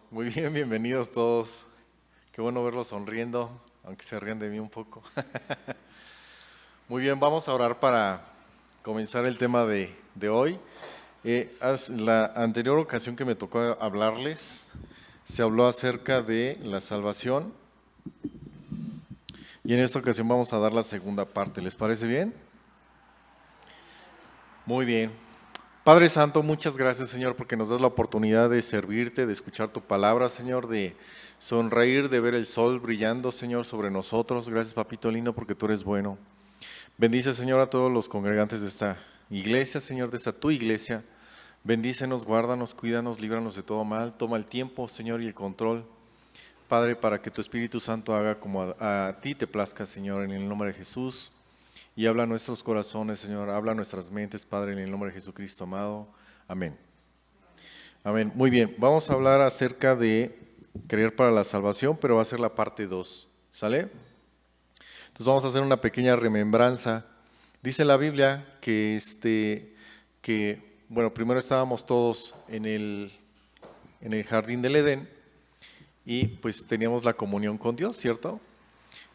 Muy bien, bienvenidos todos. Qué bueno verlos sonriendo, aunque se rían de mí un poco. Muy bien, vamos a orar para comenzar el tema de hoy. La anterior ocasión que me tocó hablarles, se habló acerca de la salvación y en esta ocasión vamos a dar la segunda parte. ¿Les parece bien? Muy bien. Padre Santo, muchas gracias, Señor, porque nos das la oportunidad de servirte, de escuchar tu palabra, Señor, de sonreír, de ver el sol brillando, Señor, sobre nosotros. Gracias, Papito lindo, porque tú eres bueno. Bendice, Señor, a todos los congregantes de esta iglesia, Señor, de esta tu iglesia. Bendícenos, guárdanos, cuídanos, líbranos de todo mal. Toma el tiempo, Señor, y el control, Padre, para que tu Espíritu Santo haga como a ti te plazca, Señor, en el nombre de Jesús. Y habla a nuestros corazones, Señor, habla a nuestras mentes, Padre, en el nombre de Jesucristo amado. Amén. Amén. Muy bien, vamos a hablar acerca de creer para la salvación, pero va a ser la parte 2, ¿sale? Entonces vamos a hacer una pequeña remembranza. Dice la Biblia bueno, primero estábamos todos en el jardín del Edén y pues teníamos la comunión con Dios, ¿cierto?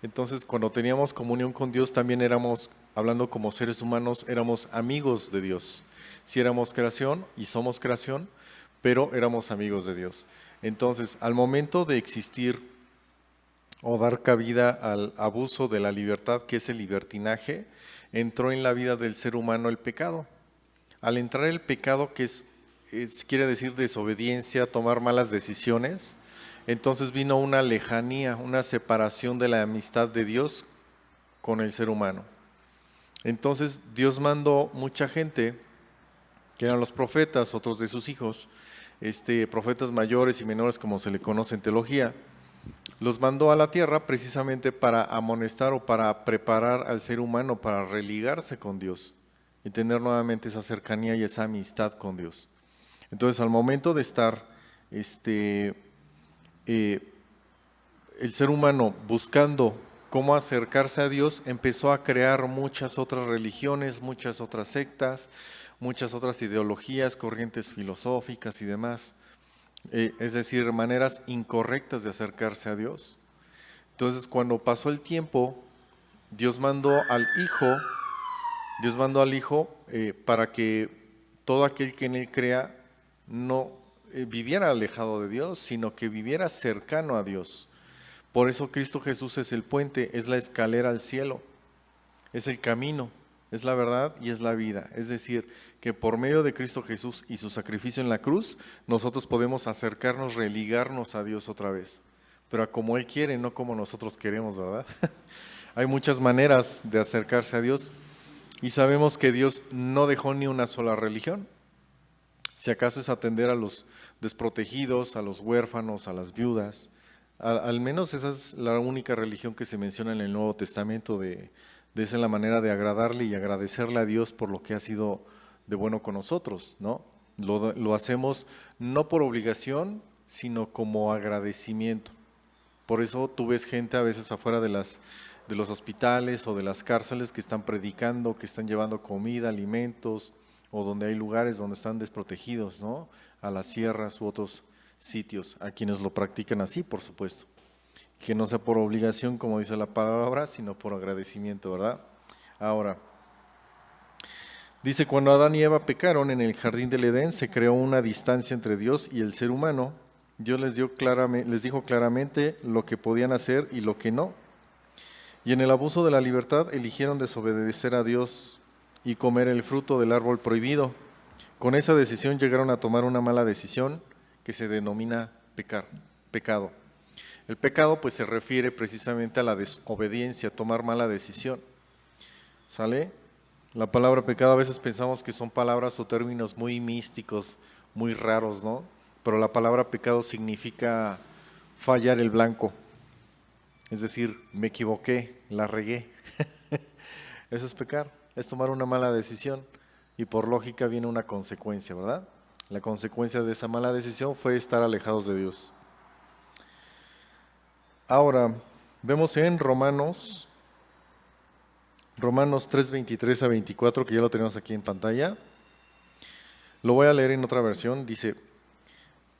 Entonces, cuando teníamos comunión con Dios, también éramos, hablando como seres humanos, éramos amigos de Dios. Sí éramos creación y somos creación, pero éramos amigos de Dios. Entonces, al momento de existir o dar cabida al abuso de la libertad, que es el libertinaje, entró en la vida del ser humano el pecado. Al entrar el pecado, que quiere decir desobediencia, tomar malas decisiones, entonces vino una lejanía, una separación de la amistad de Dios con el ser humano. Entonces Dios mandó mucha gente, que eran los profetas, otros de sus hijos, profetas mayores y menores como se le conoce en teología, los mandó a la tierra precisamente para amonestar o para preparar al ser humano para religarse con Dios y tener nuevamente esa cercanía y esa amistad con Dios. Entonces, al momento de estar el ser humano buscando cómo acercarse a Dios, empezó a crear muchas otras religiones, muchas otras sectas, muchas otras ideologías, corrientes filosóficas y demás. Es decir, maneras incorrectas de acercarse a Dios. Entonces, cuando pasó el tiempo, Dios mandó al Hijo para que todo aquel que en Él crea no viviera alejado de Dios, sino que viviera cercano a Dios. Por eso Cristo Jesús es el puente, es la escalera al cielo, es el camino, es la verdad y es la vida. Es decir, que por medio de Cristo Jesús y su sacrificio en la cruz, nosotros podemos acercarnos, religarnos a Dios otra vez. Pero a como Él quiere, no como nosotros queremos, ¿verdad? Hay muchas maneras de acercarse a Dios y sabemos que Dios no dejó ni una sola religión. Si acaso es atender a los desprotegidos, a los huérfanos, a las viudas. Al menos esa es la única religión que se menciona en el Nuevo Testamento, de esa es la manera de agradarle y agradecerle a Dios por lo que ha sido de bueno con nosotros, ¿no? Lo hacemos no por obligación, sino como agradecimiento. Por eso tú ves gente a veces afuera de los hospitales o de las cárceles que están predicando, que están llevando comida, alimentos, o donde hay lugares donde están desprotegidos, ¿no? A las sierras u otros sitios, a quienes lo practican así, por supuesto. Que no sea por obligación, como dice la palabra, sino por agradecimiento, ¿verdad? Ahora, dice, cuando Adán y Eva pecaron en el jardín del Edén, se creó una distancia entre Dios y el ser humano. Dios les dijo claramente lo que podían hacer y lo que no. Y en el abuso de la libertad eligieron desobedecer a Dios y comer el fruto del árbol prohibido. Con esa decisión llegaron a tomar una mala decisión que se denomina pecado. El pecado pues se refiere precisamente a la desobediencia, tomar mala decisión. ¿Sale? La palabra pecado a veces pensamos que son palabras o términos muy místicos, muy raros, ¿no? Pero la palabra pecado significa fallar el blanco. Es decir, me equivoqué, la regué. Eso es pecar, es tomar una mala decisión y por lógica viene una consecuencia, ¿verdad? La consecuencia de esa mala decisión fue estar alejados de Dios. Ahora, vemos en Romanos 3, 23 a 24, que ya lo tenemos aquí en pantalla. Lo voy a leer en otra versión, dice: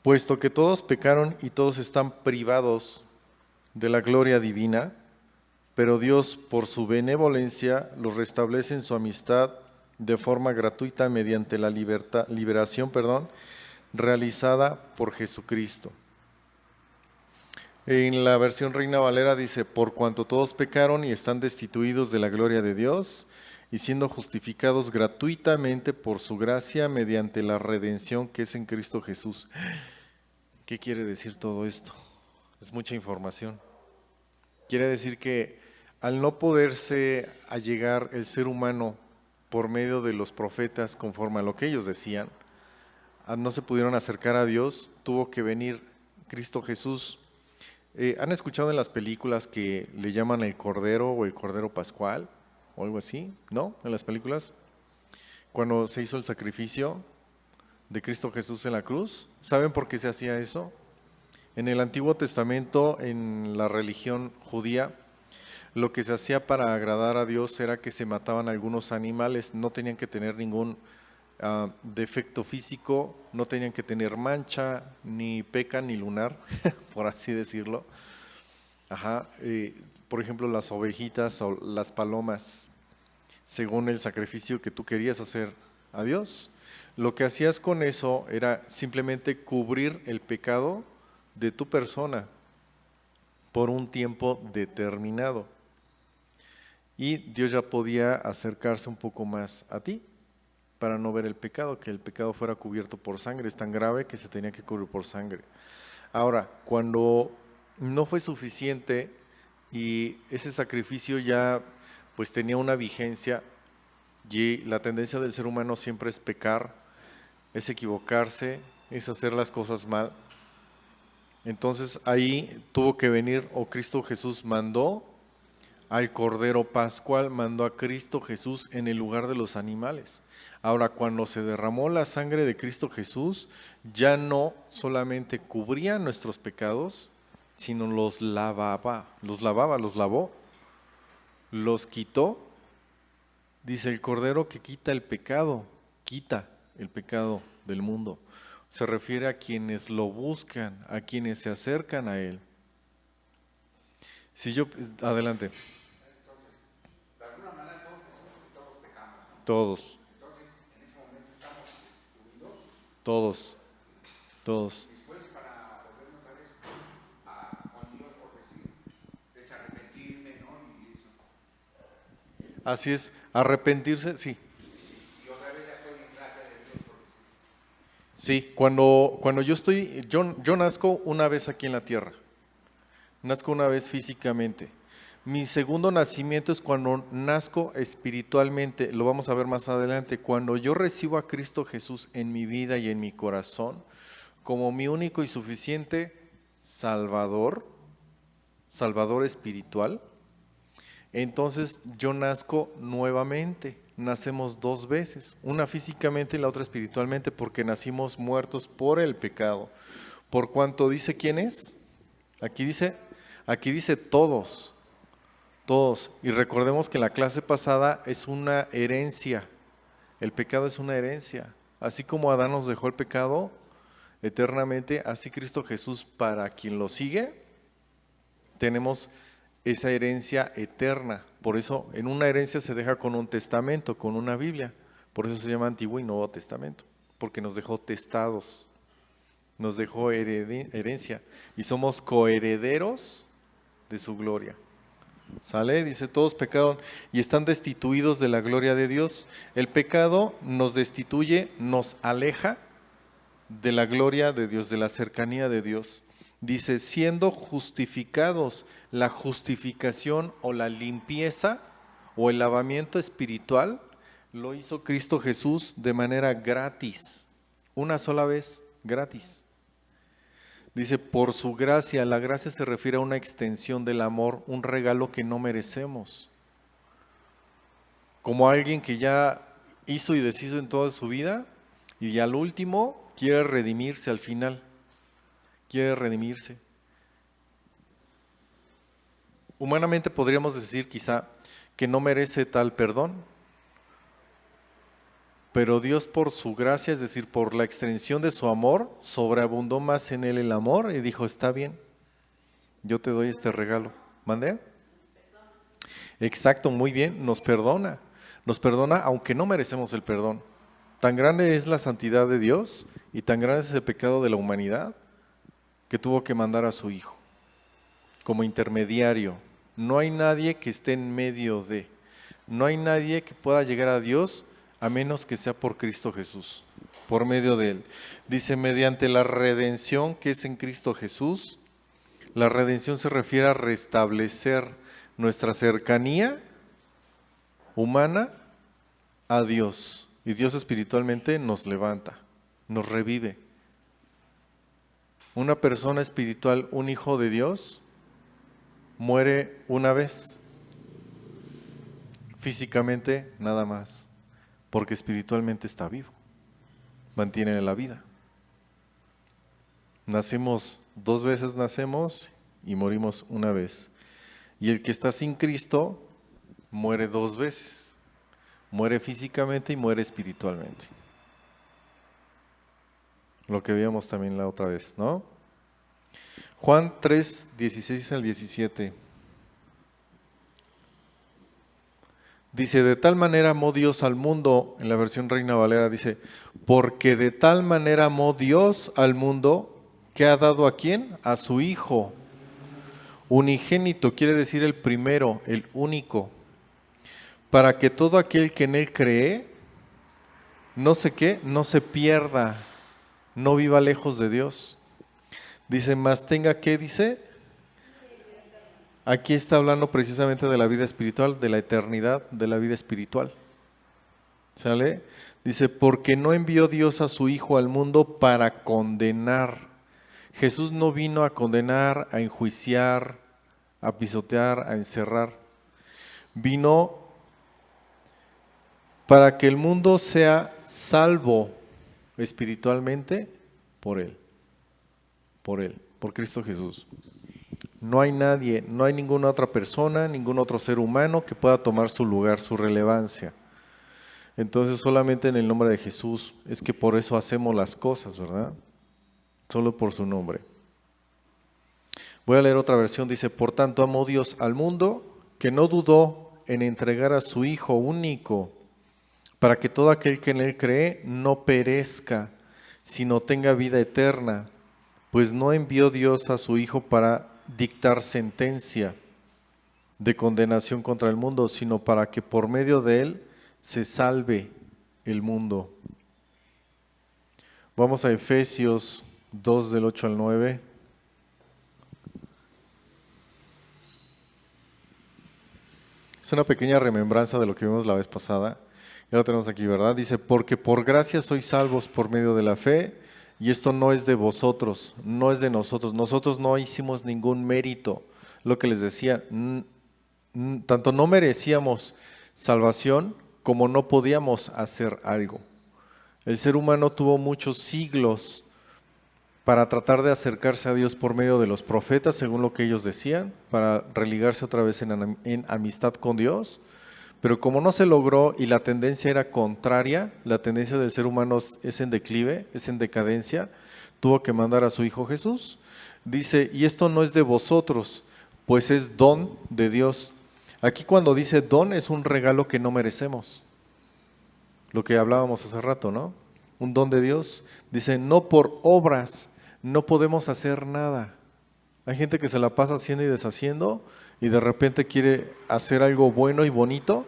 Puesto que todos pecaron y todos están privados de la gloria divina, pero Dios, por su benevolencia, los restablece en su amistad de forma gratuita mediante la liberación, realizada por Jesucristo. En la versión Reina Valera dice, por cuanto todos pecaron y están destituidos de la gloria de Dios, y siendo justificados gratuitamente por su gracia mediante la redención que es en Cristo Jesús. ¿Qué quiere decir todo esto? Es mucha información. Quiere decir que al no poderse allegar el ser humano por medio de los profetas conforme a lo que ellos decían, no se pudieron acercar a Dios, tuvo que venir Cristo Jesús. ¿Han escuchado en las películas que le llaman el Cordero o el Cordero Pascual o algo así? ¿No? En las películas, cuando se hizo el sacrificio de Cristo Jesús en la cruz, ¿saben por qué se hacía eso? En el Antiguo Testamento, en la religión judía, lo que se hacía para agradar a Dios era que se mataban algunos animales, no tenían que tener ningún defecto físico, no tenían que tener mancha, ni peca, ni lunar, por así decirlo. Por ejemplo, las ovejitas o las palomas, según el sacrificio que tú querías hacer a Dios. Lo que hacías con eso era simplemente cubrir el pecado de tu persona por un tiempo determinado. Y Dios ya podía acercarse un poco más a ti para no ver el pecado, que el pecado fuera cubierto por sangre. Es tan grave que se tenía que cubrir por sangre. Ahora, cuando no fue suficiente y ese sacrificio ya pues tenía una vigencia, y la tendencia del ser humano siempre es pecar, es equivocarse, es hacer las cosas mal. Entonces ahí tuvo que venir, o Cristo Jesús mandó al Cordero Pascual, mandó a Cristo Jesús en el lugar de los animales. Ahora, cuando se derramó la sangre de Cristo Jesús, ya no solamente cubría nuestros pecados, sino los lavaba, los lavó, los quitó. Dice el Cordero que quita el pecado del mundo. Se refiere a quienes lo buscan, a quienes se acercan a Él. Adelante. De alguna manera todos pensamos que todos pecamos, ¿no? Todos, Entonces, en ese momento estamos destituidos. todos. Después, para volvernos otra vez con Dios, por decir, es arrepentirme, ¿no? Y eso. Así es, arrepentirse, sí. Y otra vez ya estoy en gracia de Dios, por decir. Sí, cuando yo nazco una vez aquí en la tierra, nazco una vez físicamente. Mi segundo nacimiento es cuando nazco espiritualmente, lo vamos a ver más adelante, cuando yo recibo a Cristo Jesús en mi vida y en mi corazón como mi único y suficiente Salvador espiritual. Entonces yo nazco nuevamente, nacemos dos veces, una físicamente y la otra espiritualmente, porque nacimos muertos por el pecado. Por cuanto dice quién es, aquí dice todos. Y recordemos que la clase pasada es una herencia, el pecado es una herencia. Así como Adán nos dejó el pecado eternamente, así Cristo Jesús, para quien lo sigue, tenemos esa herencia eterna. Por eso en una herencia se deja con un testamento, con una Biblia. Por eso se llama Antiguo y Nuevo Testamento, porque nos dejó testados, nos dejó herencia y somos coherederos de su gloria. ¿Sale? Dice, todos pecaron y están destituidos de la gloria de Dios. El pecado nos destituye, nos aleja de la gloria de Dios, de la cercanía de Dios. Dice, siendo justificados, la justificación o la limpieza o el lavamiento espiritual lo hizo Cristo Jesús de manera gratis, una sola vez, gratis. Dice, por su gracia, la gracia se refiere a una extensión del amor, un regalo que no merecemos. Como alguien que ya hizo y deshizo en toda su vida y al último quiere redimirse al final. Quiere redimirse. Humanamente podríamos decir quizá que no merece tal perdón, Pero Dios por su gracia, es decir, por la extensión de su amor, sobreabundó más en él el amor y dijo, está bien, yo te doy este regalo. ¿Mandé? Exacto, muy bien, nos perdona. Nos perdona aunque no merecemos el perdón. Tan grande es la santidad de Dios y tan grande es el pecado de la humanidad que tuvo que mandar a su Hijo como intermediario. No hay nadie que esté en medio de. No hay nadie que pueda llegar a Dios a menos que sea por Cristo Jesús, por medio de Él. Dice, mediante la redención que es en Cristo Jesús. La redención se refiere a restablecer nuestra cercanía humana a Dios. Y Dios espiritualmente nos levanta, nos revive. Una persona espiritual, un hijo de Dios, muere una vez. Físicamente nada más, porque espiritualmente está vivo. Mantiene la vida. Nacemos 2 veces, nacemos y morimos una vez. Y el que está sin Cristo muere 2 veces. Muere físicamente y muere espiritualmente. Lo que veíamos también la otra vez, ¿no? Juan 3, 16 al 17. Dice, de tal manera amó Dios al mundo, en la versión Reina Valera dice, porque de tal manera amó Dios al mundo, que ha dado ¿a quién? A su Hijo. Unigénito quiere decir el primero, el único. Para que todo aquel que en Él cree, no sé qué, no se pierda, no viva lejos de Dios. Dice, más tenga que, dice, aquí está hablando precisamente de la vida espiritual, de la eternidad, de la vida espiritual. ¿Sale? Dice, porque no envió Dios a su Hijo al mundo para condenar. Jesús no vino a condenar, a enjuiciar, a pisotear, a encerrar. Vino para que el mundo sea salvo espiritualmente por Él, por Cristo Jesús. No hay nadie, no hay ninguna otra persona, ningún otro ser humano que pueda tomar su lugar, su relevancia. Entonces solamente en el nombre de Jesús es que por eso hacemos las cosas, ¿verdad? Solo por su nombre. Voy a leer otra versión, dice, por tanto amó Dios al mundo que no dudó en entregar a su Hijo único, para que todo aquel que en Él cree no perezca, sino tenga vida eterna, pues no envió Dios a su Hijo para dictar sentencia de condenación contra el mundo, sino para que por medio de Él se salve el mundo. Vamos a Efesios 2 del 8 al 9. Es una pequeña remembranza de lo que vimos la vez pasada. Ya lo tenemos aquí, ¿verdad? Dice, porque por gracia sois salvos por medio de la fe, y esto no es de vosotros, no es de nosotros. Nosotros no hicimos ningún mérito. Lo que les decía, tanto no merecíamos salvación como no podíamos hacer algo. El ser humano tuvo muchos siglos para tratar de acercarse a Dios por medio de los profetas, según lo que ellos decían, para religarse otra vez en amistad con Dios. Pero como no se logró y la tendencia era contraria, la tendencia del ser humano es en declive, es en decadencia, tuvo que mandar a su Hijo Jesús. Dice, y esto no es de vosotros, pues es don de Dios. Aquí cuando dice don es un regalo que no merecemos. Lo que hablábamos hace rato, ¿no? Un don de Dios. Dice, no por obras, no podemos hacer nada. Hay gente que se la pasa haciendo y deshaciendo y de repente quiere hacer algo bueno y bonito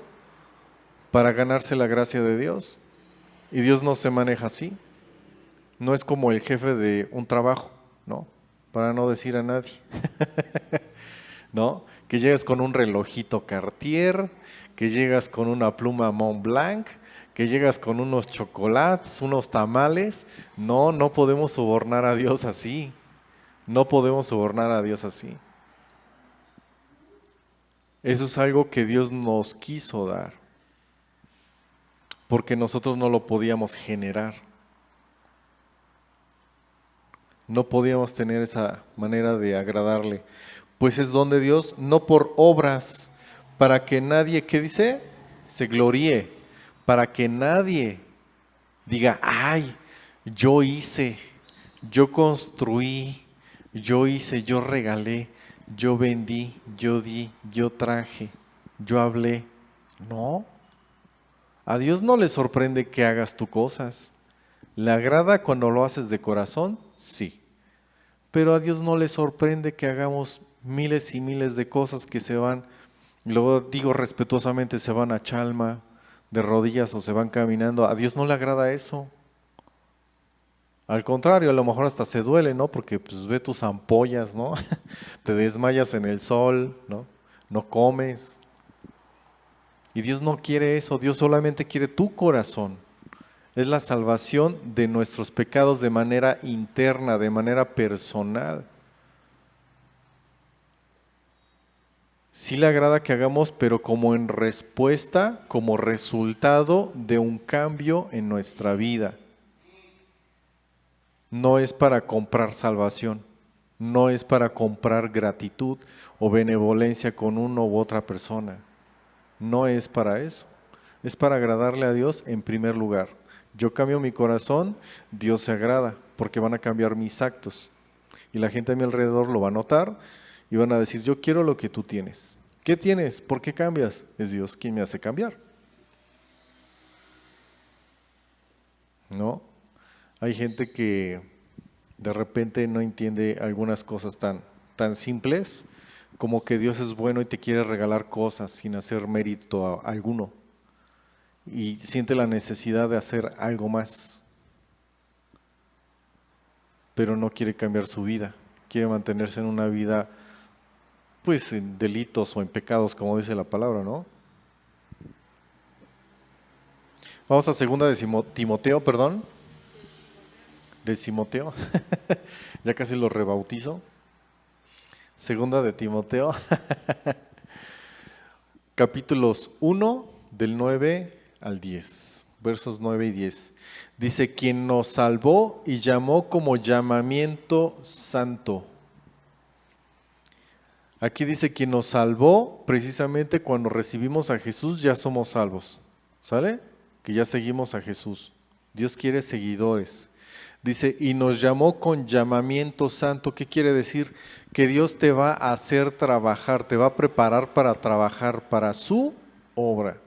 para ganarse la gracia de Dios. Y Dios no se maneja así. No es como el jefe de un trabajo, ¿no? Para no decir a nadie. ¿No? Que llegas con un relojito Cartier, que llegas con una pluma Montblanc, que llegas con unos chocolates, unos tamales. No, no podemos sobornar a Dios así. No podemos sobornar a Dios así. Eso es algo que Dios nos quiso dar, porque nosotros no lo podíamos generar. No podíamos tener esa manera de agradarle. Pues es don de Dios, no por obras, para que nadie, ¿qué dice? Se gloríe, para que nadie diga, ay, yo hice, yo construí, yo hice, yo regalé, yo vendí, yo di, yo traje, yo hablé. No, a Dios no le sorprende que hagas tú cosas. ¿Le agrada cuando lo haces de corazón? Sí. Pero a Dios no le sorprende que hagamos miles y miles de cosas que se van, luego digo respetuosamente, se van a Chalma, de rodillas o se van caminando. A Dios no le agrada eso. Al contrario, a lo mejor hasta se duele, ¿no? Porque pues ve tus ampollas, ¿no? Te desmayas en el sol, ¿no? No comes. Y Dios no quiere eso, Dios solamente quiere tu corazón. Es la salvación de nuestros pecados de manera interna, de manera personal. Sí le agrada que hagamos, pero como en respuesta, como resultado de un cambio en nuestra vida. No es para comprar salvación, no es para comprar gratitud o benevolencia con uno u otra persona. No es para eso, es para agradarle a Dios en primer lugar. Yo cambio mi corazón, Dios se agrada, porque van a cambiar mis actos. Y la gente a mi alrededor lo va a notar y van a decir, yo quiero lo que tú tienes. ¿Qué tienes? ¿Por qué cambias? Es Dios quien me hace cambiar. ¿No? Hay gente que de repente no entiende algunas cosas tan simples como que Dios es bueno y te quiere regalar cosas sin hacer mérito alguno. Y siente la necesidad de hacer algo más, pero no quiere cambiar su vida, quiere mantenerse en una vida pues en delitos o en pecados, como dice la palabra, ¿no? Vamos a segunda de Timoteo, perdón, de Timoteo, ya casi lo rebautizo. Segunda de Timoteo, capítulos 1 del 9 al 10, versos 9 y 10. Dice, quien nos salvó y llamó como llamamiento santo. Aquí dice, quien nos salvó, precisamente cuando recibimos a Jesús ya somos salvos. ¿Sale? Que ya seguimos a Jesús. Dios quiere seguidores. Dice, y nos llamó con llamamiento santo. ¿Qué quiere decir? Que Dios te va a hacer trabajar, te va a preparar para trabajar para su obra.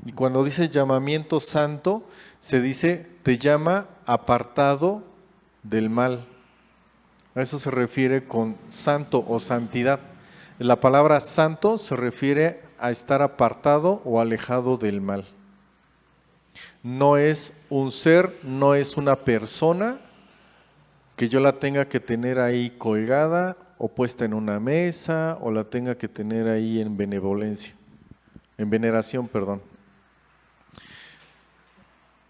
Y cuando dice llamamiento santo, se dice, te llama apartado del mal. A eso se refiere con santo o santidad. La palabra santo se refiere a estar apartado o alejado del mal. No es un ser, no es una persona que yo la tenga que tener ahí colgada o puesta en una mesa o la tenga que tener ahí en benevolencia, en veneración, perdón.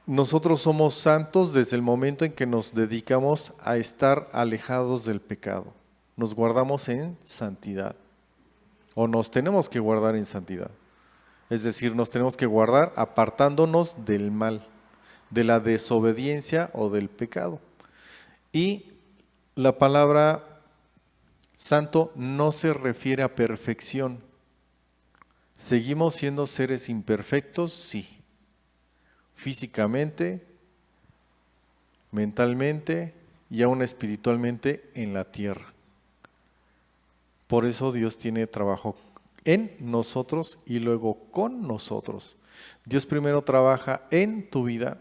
Nosotros somos santos desde el momento en que nos dedicamos a estar alejados del pecado. Nos guardamos en santidad o nos tenemos que guardar en santidad. Es decir, nos tenemos que guardar apartándonos del mal, de la desobediencia o del pecado. Y la palabra santo no se refiere a perfección. ¿Seguimos siendo seres imperfectos? Sí. Físicamente, mentalmente y aún espiritualmente en la tierra. Por eso Dios tiene trabajo en nosotros y luego con nosotros. Dios primero trabaja en tu vida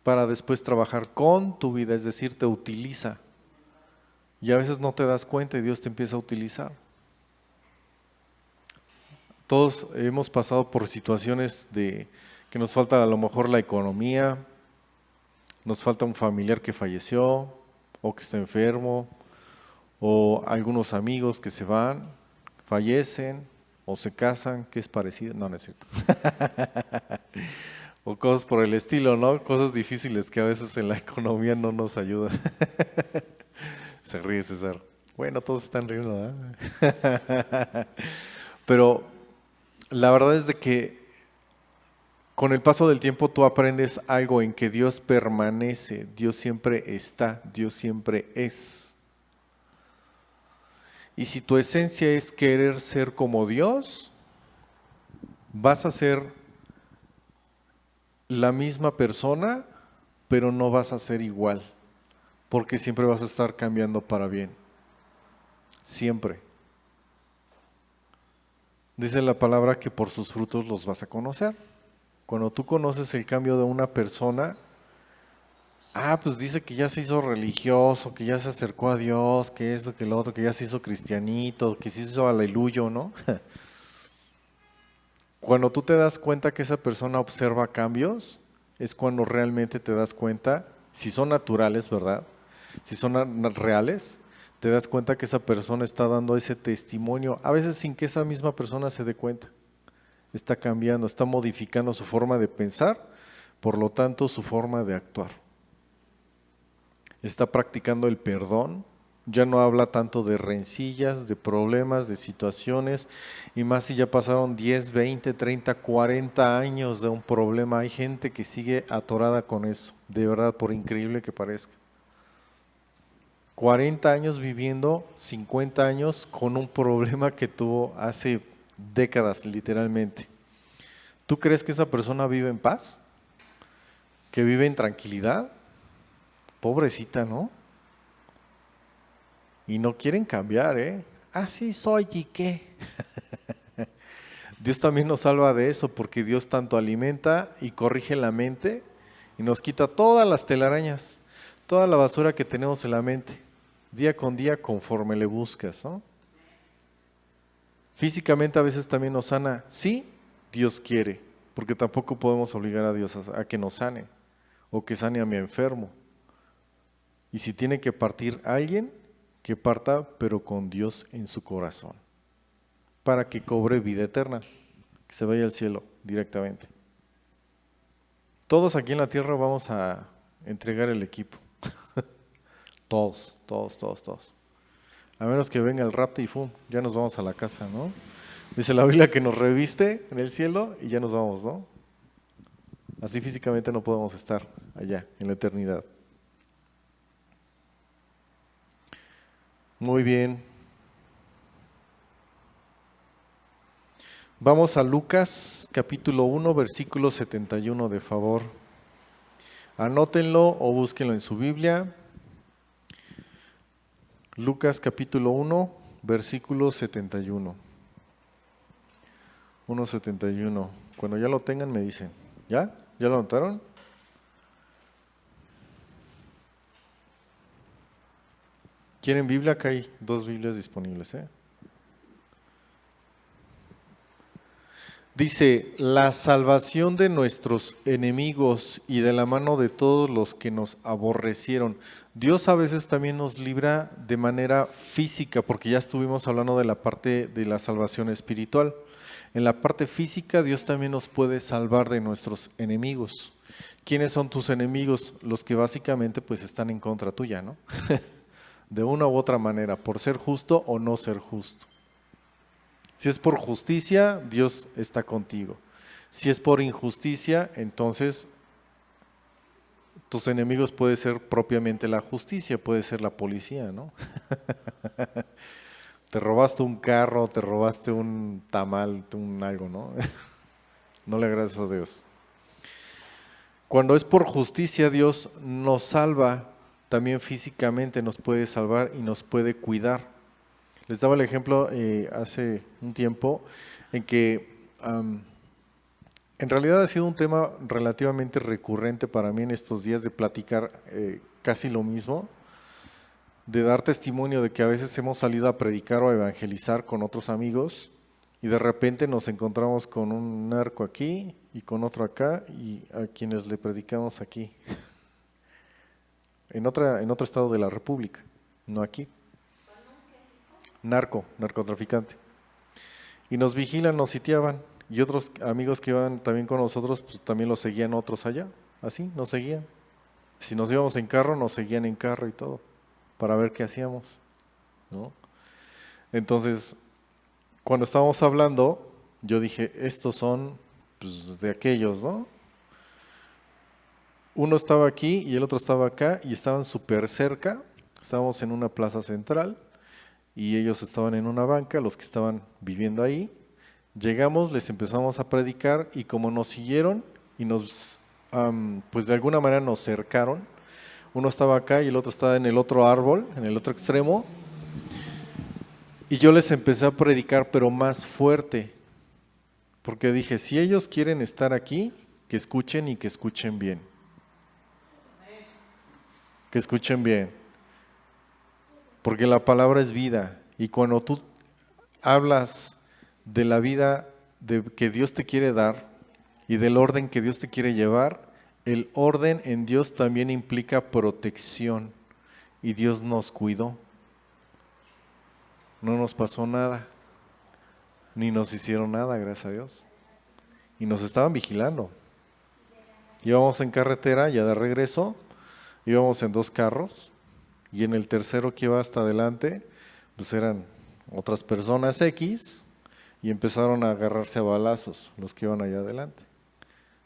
para después trabajar con tu vida, es decir, te utiliza. Y a veces no te das cuenta y Dios te empieza a utilizar. Todos hemos pasado por situaciones de que nos falta a lo mejor la economía, nos falta un familiar que falleció o que está enfermo, o algunos amigos que se van, fallecen o se casan, que es parecido, no, no es cierto. O cosas por el estilo, ¿no? Cosas difíciles que a veces en la economía no nos ayudan. Se ríe César. Bueno, todos están riendo, ¿eh? Pero la verdad es de que con el paso del tiempo tú aprendes algo en que Dios permanece, Dios siempre está, Dios siempre es. Y si tu esencia es querer ser como Dios, vas a hacer la misma persona, pero no vas a ser igual, porque siempre vas a estar cambiando para bien. Siempre. Dice la palabra que por sus frutos los vas a conocer. Cuando tú conoces el cambio de una persona, pues dice que ya se hizo religioso, que ya se acercó a Dios, que eso, que lo otro, que ya se hizo cristianito, que se hizo aleluyo, ¿no? Cuando tú te das cuenta que esa persona observa cambios, es cuando realmente te das cuenta, si son naturales, ¿verdad? Si son reales, te das cuenta que esa persona está dando ese testimonio, a veces sin que esa misma persona se dé cuenta. Está cambiando, está modificando su forma de pensar, por lo tanto su forma de actuar. Está practicando el perdón, ya no habla tanto de rencillas, de problemas, de situaciones, y más si ya pasaron 10, 20, 30, 40 años de un problema. Hay gente que sigue atorada con eso, de verdad, por increíble que parezca. 40 años viviendo, 50 años con un problema que tuvo hace décadas, literalmente. ¿Tú crees que esa persona vive en paz? ¿Que vive en tranquilidad? Pobrecita, ¿no? Y no quieren cambiar, ¿eh? Así soy y qué. Dios también nos salva de eso, porque Dios tanto alimenta y corrige la mente y nos quita todas las telarañas, toda la basura que tenemos en la mente, día con día conforme le buscas, ¿no? Físicamente a veces también nos sana, sí, Dios quiere, porque tampoco podemos obligar a Dios a que nos sane o que sane a mi enfermo. Y si tiene que partir alguien, que parta, pero con Dios en su corazón, para que cobre vida eterna, que se vaya al cielo directamente. Todos aquí en la tierra vamos a entregar el equipo. Todos. A menos que venga el rapto y ¡fum! Ya nos vamos a la casa, ¿no? Dice la Biblia que nos reviste en el cielo y ya nos vamos, ¿no? Así físicamente no podemos estar allá en la eternidad. Muy bien. Vamos a Lucas capítulo 1, versículo 71, de favor. Anótenlo o búsquenlo en su Biblia. Lucas capítulo 1, versículo 71. 1:71. Cuando ya lo tengan me dicen. ¿Ya? ¿Ya lo anotaron? ¿Quieren Biblia? Acá hay 2 Biblias disponibles, ¿eh? Dice, la salvación de nuestros enemigos y de la mano de todos los que nos aborrecieron. Dios a veces también nos libra de manera física, porque ya estuvimos hablando de la parte de la salvación espiritual. En la parte física, Dios también nos puede salvar de nuestros enemigos. ¿Quiénes son tus enemigos? Los que básicamente pues están en contra tuya, ¿no? De una u otra manera, por ser justo o no ser justo. Si es por justicia, Dios está contigo. Si es por injusticia, entonces tus enemigos puede ser propiamente la justicia, puede ser la policía, ¿no? Te robaste un carro, te robaste un tamal, un algo, ¿no? No le agradas a Dios. Cuando es por justicia, Dios nos salva, también físicamente nos puede salvar y nos puede cuidar. Les daba el ejemplo hace un tiempo en que en realidad ha sido un tema relativamente recurrente para mí en estos días de platicar casi lo mismo, de dar testimonio de que a veces hemos salido a predicar o a evangelizar con otros amigos y de repente nos encontramos con un narco aquí y con otro acá y a quienes le predicamos aquí, en otro estado de la República, no aquí. Narcotraficante. Y nos vigilan, nos sitiaban. Y otros amigos que iban también con nosotros, pues también los seguían otros allá. Así, nos seguían. Si nos íbamos en carro, nos seguían en carro y todo, para ver qué hacíamos, ¿no? Entonces, cuando estábamos hablando, yo dije, estos son pues, de aquellos, ¿no? Uno estaba aquí y el otro estaba acá y estaban súper cerca. Estábamos en una plaza central y ellos estaban en una banca, los que estaban viviendo ahí. Llegamos, les empezamos a predicar y como nos siguieron y nos pues de alguna manera nos cercaron. Uno estaba acá y el otro estaba en el otro árbol, en el otro extremo. Y yo les empecé a predicar, pero más fuerte. Porque dije, si ellos quieren estar aquí, que escuchen y que escuchen bien. Que escuchen bien. Porque la palabra es vida. Y cuando tú hablas de la vida que Dios te quiere dar y del orden que Dios te quiere llevar, el orden en Dios también implica protección. Y Dios nos cuidó. No nos pasó nada. Ni nos hicieron nada, gracias a Dios. Y nos estaban vigilando. Íbamos en carretera, ya de regreso, íbamos en 2 carros, y en el tercero que iba hasta adelante, pues eran otras personas X, y empezaron a agarrarse a balazos los que iban allá adelante.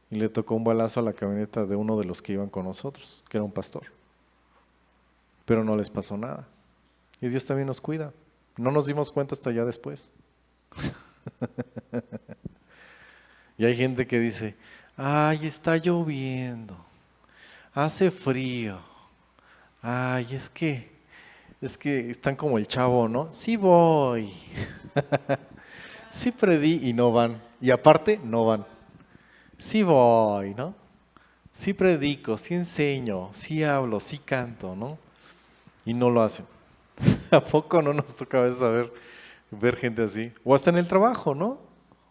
Y le tocó un balazo a la camioneta de uno de los que iban con nosotros, que era un pastor. Pero no les pasó nada. Y Dios también nos cuida. No nos dimos cuenta hasta ya después. Y hay gente que dice, ay, está lloviendo, hace frío, ay, es que están como el chavo, ¿no? Sí voy, sí y no van, y aparte no van, sí voy, ¿no? Sí predico, sí enseño, sí hablo, sí canto, ¿no? Y no lo hacen. ¿A poco no nos toca a veces ver gente así? O hasta en el trabajo, ¿no?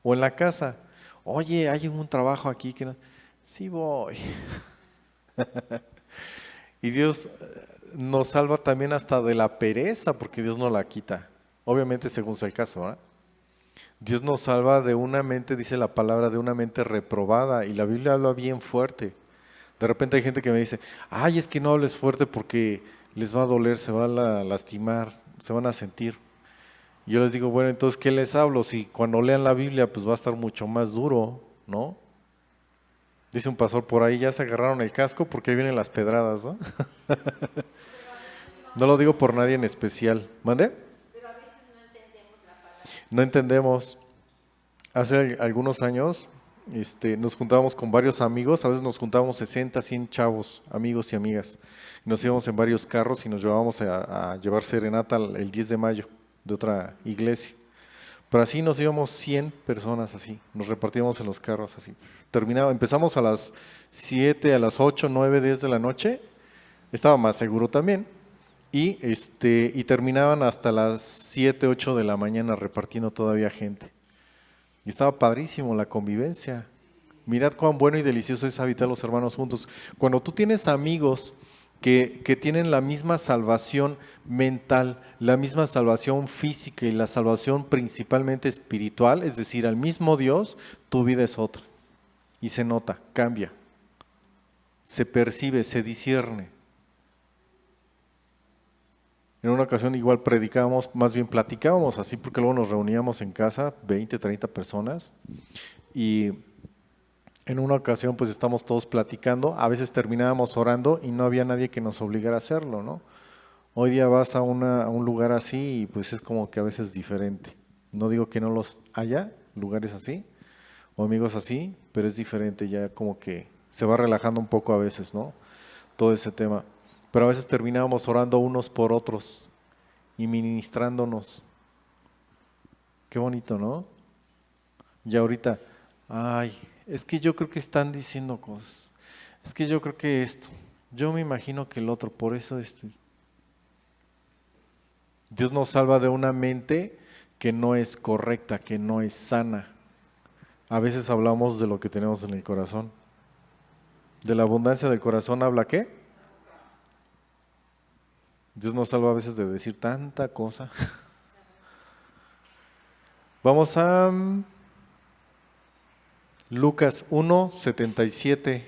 O en la casa. Oye, hay un trabajo aquí que no. Sí voy. Y Dios nos salva también hasta de la pereza, porque Dios no la quita. Obviamente según sea el caso, ¿verdad? Dios nos salva de una mente, dice la palabra, de una mente reprobada. Y la Biblia habla bien fuerte. De repente hay gente que me dice, ay, es que no hables fuerte porque les va a doler, se van a lastimar, se van a sentir. Y yo les digo, bueno, entonces, ¿qué les hablo? Si cuando lean la Biblia, pues va a estar mucho más duro, ¿no? Dice un pastor por ahí, ya se agarraron el casco porque ahí vienen las pedradas, ¿no? No lo digo por nadie en especial. ¿Mande? No entendemos. Hace algunos años nos juntábamos con varios amigos, a veces nos juntábamos 60, 100 chavos, amigos y amigas. Y nos íbamos en varios carros y nos llevábamos a llevar serenata el 10 de mayo de otra iglesia. Pero así nos íbamos 100 personas así, nos repartíamos en los carros así. Empezamos a las 7, a las 8, 9, 10 de la noche, estaba más seguro también, y terminaban hasta las 7, 8 de la mañana repartiendo todavía gente. Y estaba padrísimo la convivencia. Mirad cuán bueno y delicioso es habitar los hermanos juntos. Cuando tú tienes amigos que tienen la misma salvación mental, la misma salvación física y la salvación principalmente espiritual, es decir, al mismo Dios, tu vida es otra. Y se nota, cambia, se percibe, se discierne. En una ocasión igual predicábamos, más bien platicábamos así, porque luego nos reuníamos en casa, 20, 30 personas, y en una ocasión pues estamos todos platicando, a veces terminábamos orando y no había nadie que nos obligara a hacerlo, ¿no? Hoy día vas a un lugar así y pues es como que a veces diferente. No digo que no los haya, lugares así, o amigos así, pero es diferente, ya como que se va relajando un poco a veces, ¿no? Todo ese tema. Pero a veces terminábamos orando unos por otros y ministrándonos. Qué bonito, ¿no? Y ahorita, ay, es que yo creo que están diciendo cosas. Es que yo creo que esto. Yo me imagino que el otro, por eso esto. Dios nos salva de una mente que no es correcta, que no es sana. A veces hablamos de lo que tenemos en el corazón. De la abundancia del corazón habla ¿qué? Dios nos salva a veces de decir tanta cosa. Vamos a Lucas 1:77.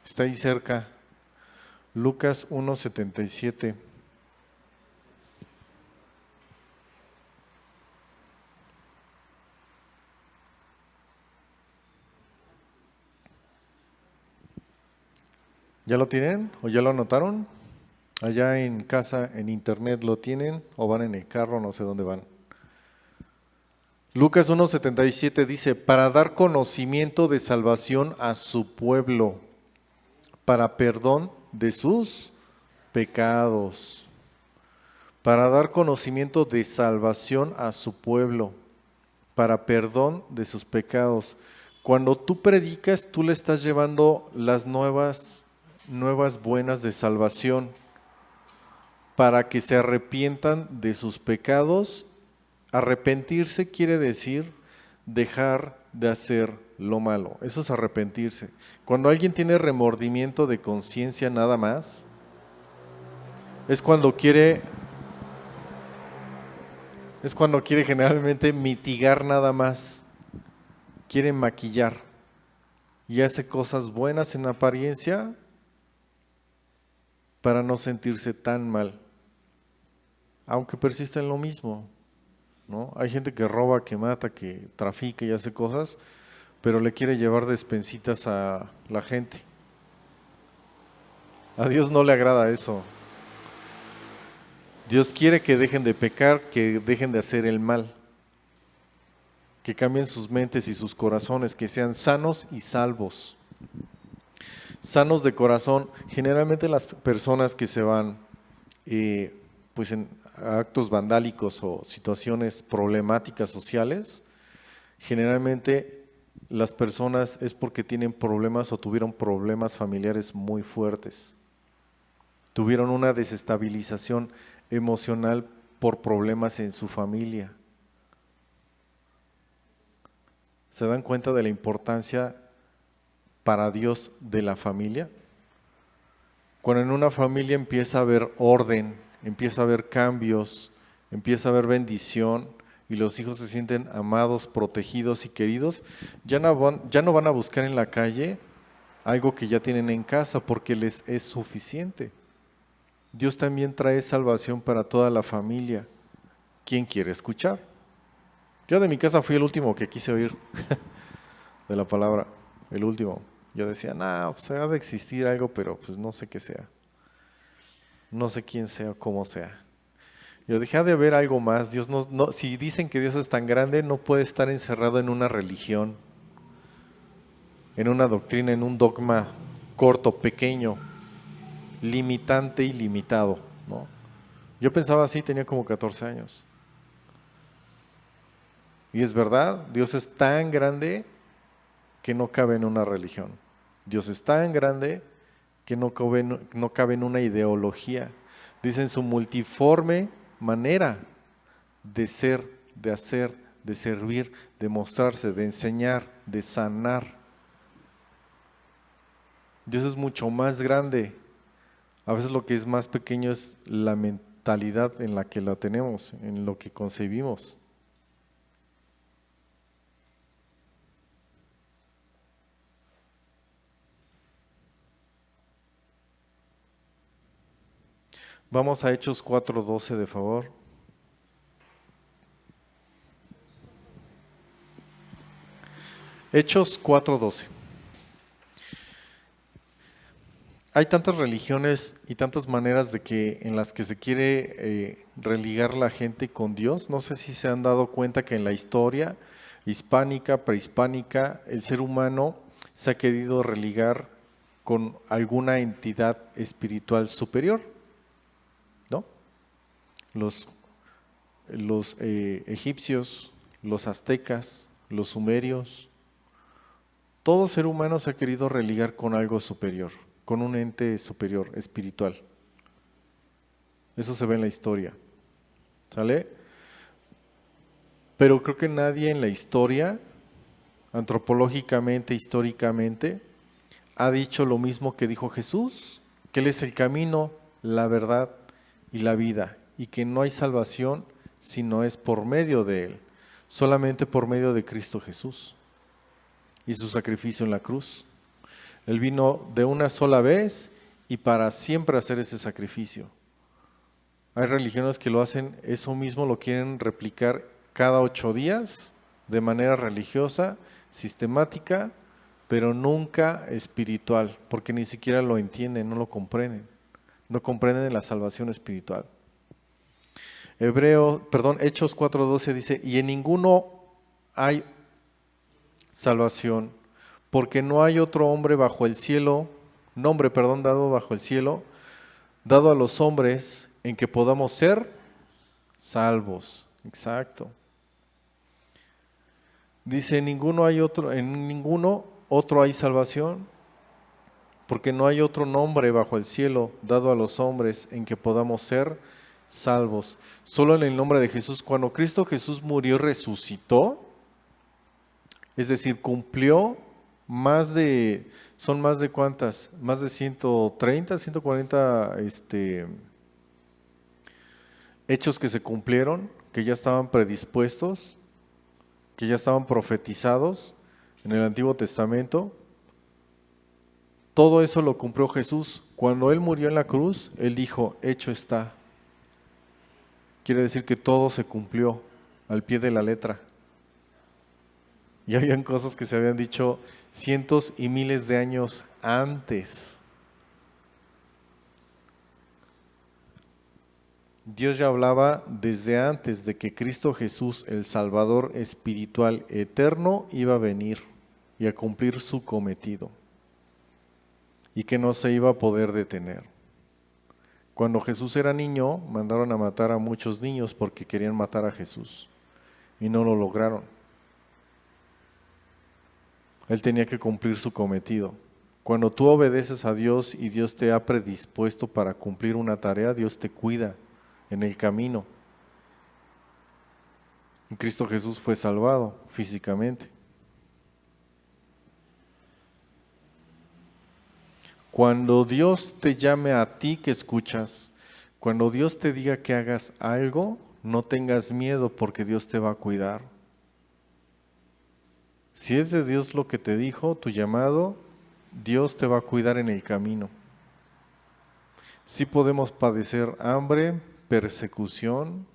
Está ahí cerca. Lucas 1:77. ¿Ya lo tienen o ya lo anotaron? Allá en casa, en internet lo tienen o van en el carro, no sé dónde van. Lucas 1:77 dice, para dar conocimiento de salvación a su pueblo. para perdón de sus pecados, para dar conocimiento de salvación a su pueblo, para perdón de sus pecados. Cuando tú predicas, tú le estás llevando las nuevas buenas de salvación para que se arrepientan de sus pecados. Arrepentirse quiere decir dejar de hacer lo malo. Eso es arrepentirse. Cuando alguien tiene remordimiento de conciencia nada más, es cuando quiere generalmente mitigar nada más. Quiere maquillar y hace cosas buenas en apariencia para no sentirse tan mal, aunque persista en lo mismo, ¿no? Hay gente que roba, que mata, que trafica y hace cosas, pero le quiere llevar despensitas a la gente. A Dios no le agrada eso. Dios quiere que dejen de pecar, que dejen de hacer el mal, que cambien sus mentes y sus corazones, que sean sanos y salvos. Sanos de corazón. Generalmente las personas que se van pues en actos vandálicos o situaciones problemáticas sociales, generalmente las personas es porque tienen problemas o tuvieron problemas familiares muy fuertes. Tuvieron una desestabilización emocional por problemas en su familia. ¿Se dan cuenta de la importancia para Dios de la familia? Cuando en una familia empieza a haber orden, empieza a haber cambios, empieza a haber bendición y los hijos se sienten amados, protegidos y queridos, ya no van a buscar en la calle algo que ya tienen en casa porque les es suficiente. Dios también trae salvación para toda la familia. ¿Quién quiere escuchar? Yo de mi casa fui el último que quise oír de la palabra, el último. Yo decía, pues ha de existir algo, pero pues no sé qué sea. No sé quién sea o cómo sea. Yo dije, ha de haber algo más. Dios no, si dicen que Dios es tan grande, no puede estar encerrado en una religión, en una doctrina, en un dogma corto, pequeño, limitante y limitado, ¿no? Yo pensaba así, tenía como 14 años. Y es verdad, Dios es tan grande que no cabe en una religión. Dios es tan grande que no cabe en una ideología. Dice en su multiforme manera de ser, de hacer, de servir, de mostrarse, de enseñar, de sanar. Dios es mucho más grande. A veces lo que es más pequeño es la mentalidad en la que la tenemos, en lo que concebimos. Vamos a Hechos 4:12, de favor. Hechos 4:12. Hay tantas religiones y tantas maneras en las que se quiere religar la gente con Dios. No sé si se han dado cuenta que en la historia hispánica, prehispánica, el ser humano se ha querido religar con alguna entidad espiritual superior, ¿no? Los egipcios, los aztecas, los sumerios, todo ser humano se ha querido religar con algo superior, con un ente superior, espiritual. Eso se ve en la historia, ¿sale? Pero creo que nadie en la historia, antropológicamente, históricamente, ha dicho lo mismo que dijo Jesús, que Él es el camino, la verdad y la vida, y que no hay salvación si no es por medio de Él, solamente por medio de Cristo Jesús y su sacrificio en la cruz. Él vino de una sola vez y para siempre hacer ese sacrificio. Hay religiones que lo hacen, eso mismo lo quieren replicar cada 8 días de manera religiosa, sistemática, pero nunca espiritual, porque ni siquiera lo entienden, no lo comprenden. No comprenden la salvación espiritual. Hechos 4:12 dice, y en ninguno hay salvación, porque no hay otro hombre bajo el cielo nombre, perdón, dado bajo el cielo, dado a los hombres en que podamos ser salvos. Exacto. Dice, en ninguno otro hay salvación, porque no hay otro nombre bajo el cielo dado a los hombres en que podamos ser salvos. Solo en el nombre de Jesús. Cuando Cristo Jesús murió y resucitó, es decir, cumplió son más de cuántas, más de 130, 140 hechos que se cumplieron, que ya estaban predispuestos, que ya estaban profetizados en el Antiguo Testamento. Todo eso lo cumplió Jesús. Cuando Él murió en la cruz, Él dijo, hecho está. Quiere decir que todo se cumplió al pie de la letra. Y habían cosas que se habían dicho cientos y miles de años antes. Dios ya hablaba desde antes de que Cristo Jesús, el Salvador espiritual eterno, iba a venir y a cumplir su cometido. Y que no se iba a poder detener. Cuando Jesús era niño, mandaron a matar a muchos niños porque querían matar a Jesús. Y no lo lograron. Él tenía que cumplir su cometido. Cuando tú obedeces a Dios y Dios te ha predispuesto para cumplir una tarea, Dios te cuida en el camino. Y Cristo Jesús fue salvado físicamente. Cuando Dios te llame a ti que escuchas, cuando Dios te diga que hagas algo, no tengas miedo porque Dios te va a cuidar. Si es de Dios lo que te dijo, tu llamado, Dios te va a cuidar en el camino. Sí podemos padecer hambre, persecución,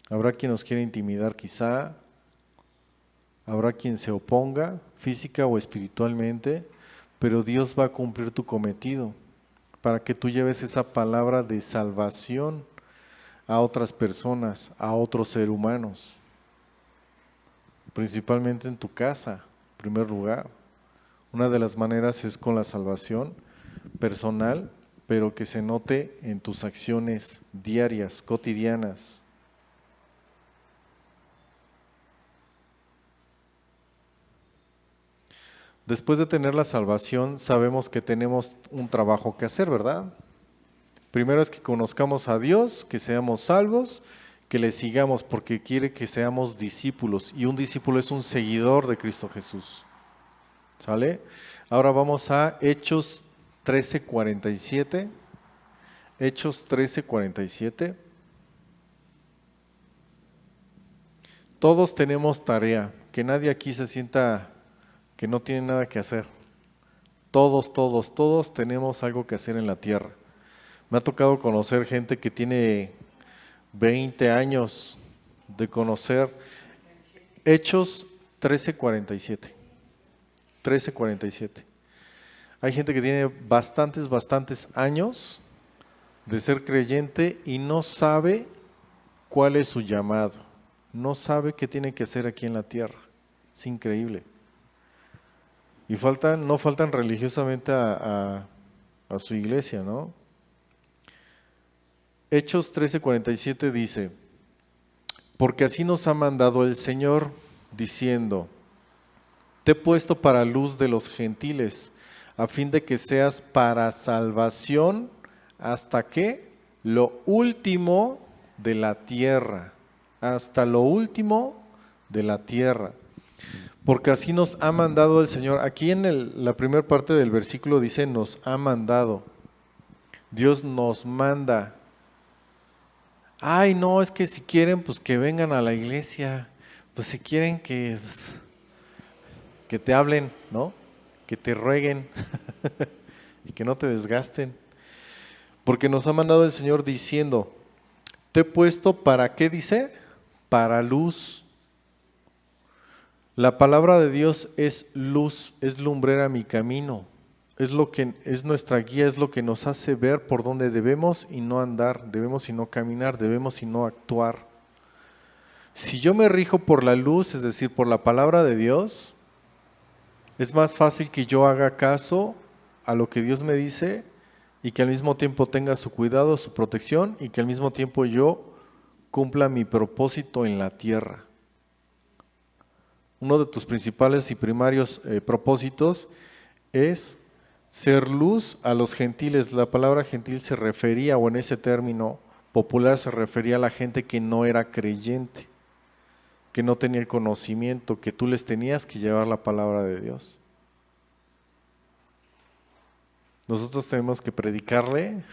habrá quien nos quiera intimidar quizá, habrá quien se oponga física o espiritualmente, pero Dios va a cumplir tu cometido para que tú lleves esa palabra de salvación a otras personas, a otros seres humanos. Principalmente en tu casa, en primer lugar. Una de las maneras es con la salvación personal, pero que se note en tus acciones diarias, cotidianas. Después de tener la salvación, sabemos que tenemos un trabajo que hacer, ¿verdad? Primero es que conozcamos a Dios, que seamos salvos, que le sigamos porque quiere que seamos discípulos. Y un discípulo es un seguidor de Cristo Jesús. ¿Sale? Ahora vamos a Hechos 13:47. Hechos 13:47. Todos tenemos tarea, que nadie aquí se sienta que no tiene nada que hacer. Todos tenemos algo que hacer en la tierra. Me ha tocado conocer gente que tiene 20 años de conocer. Hechos 13:47. 13:47. Hay gente que tiene bastantes años de ser creyente y no sabe cuál es su llamado. No sabe qué tiene que hacer aquí en la tierra. Es increíble. Y no faltan religiosamente a su iglesia, ¿no? Hechos 13:47 dice, porque así nos ha mandado el Señor, diciendo, te he puesto para luz de los gentiles, a fin de que seas para salvación hasta que lo último de la tierra, hasta lo último de la tierra. Porque así nos ha mandado el Señor. Aquí en la primera parte del versículo dice, nos ha mandado. Dios nos manda. Ay, no, es que si quieren, pues que vengan a la iglesia. Pues si quieren que te hablen, ¿no? Que te rueguen y que no te desgasten. Porque nos ha mandado el Señor diciendo, te he puesto para, ¿qué dice? Para luz. La palabra de Dios es luz, es lumbrera mi camino. Es lo que es nuestra guía, es lo que nos hace ver por dónde debemos y no andar, debemos y no caminar, debemos y no actuar. Si yo me rijo por la luz, es decir, por la palabra de Dios, es más fácil que yo haga caso a lo que Dios me dice y que al mismo tiempo tenga su cuidado, su protección y que al mismo tiempo yo cumpla mi propósito en la tierra. Uno de tus principales y primarios propósitos es ser luz a los gentiles. La palabra gentil se refería, o en ese término popular se refería a la gente que no era creyente, que no tenía el conocimiento, que tú les tenías que llevar la palabra de Dios. Nosotros tenemos que predicarle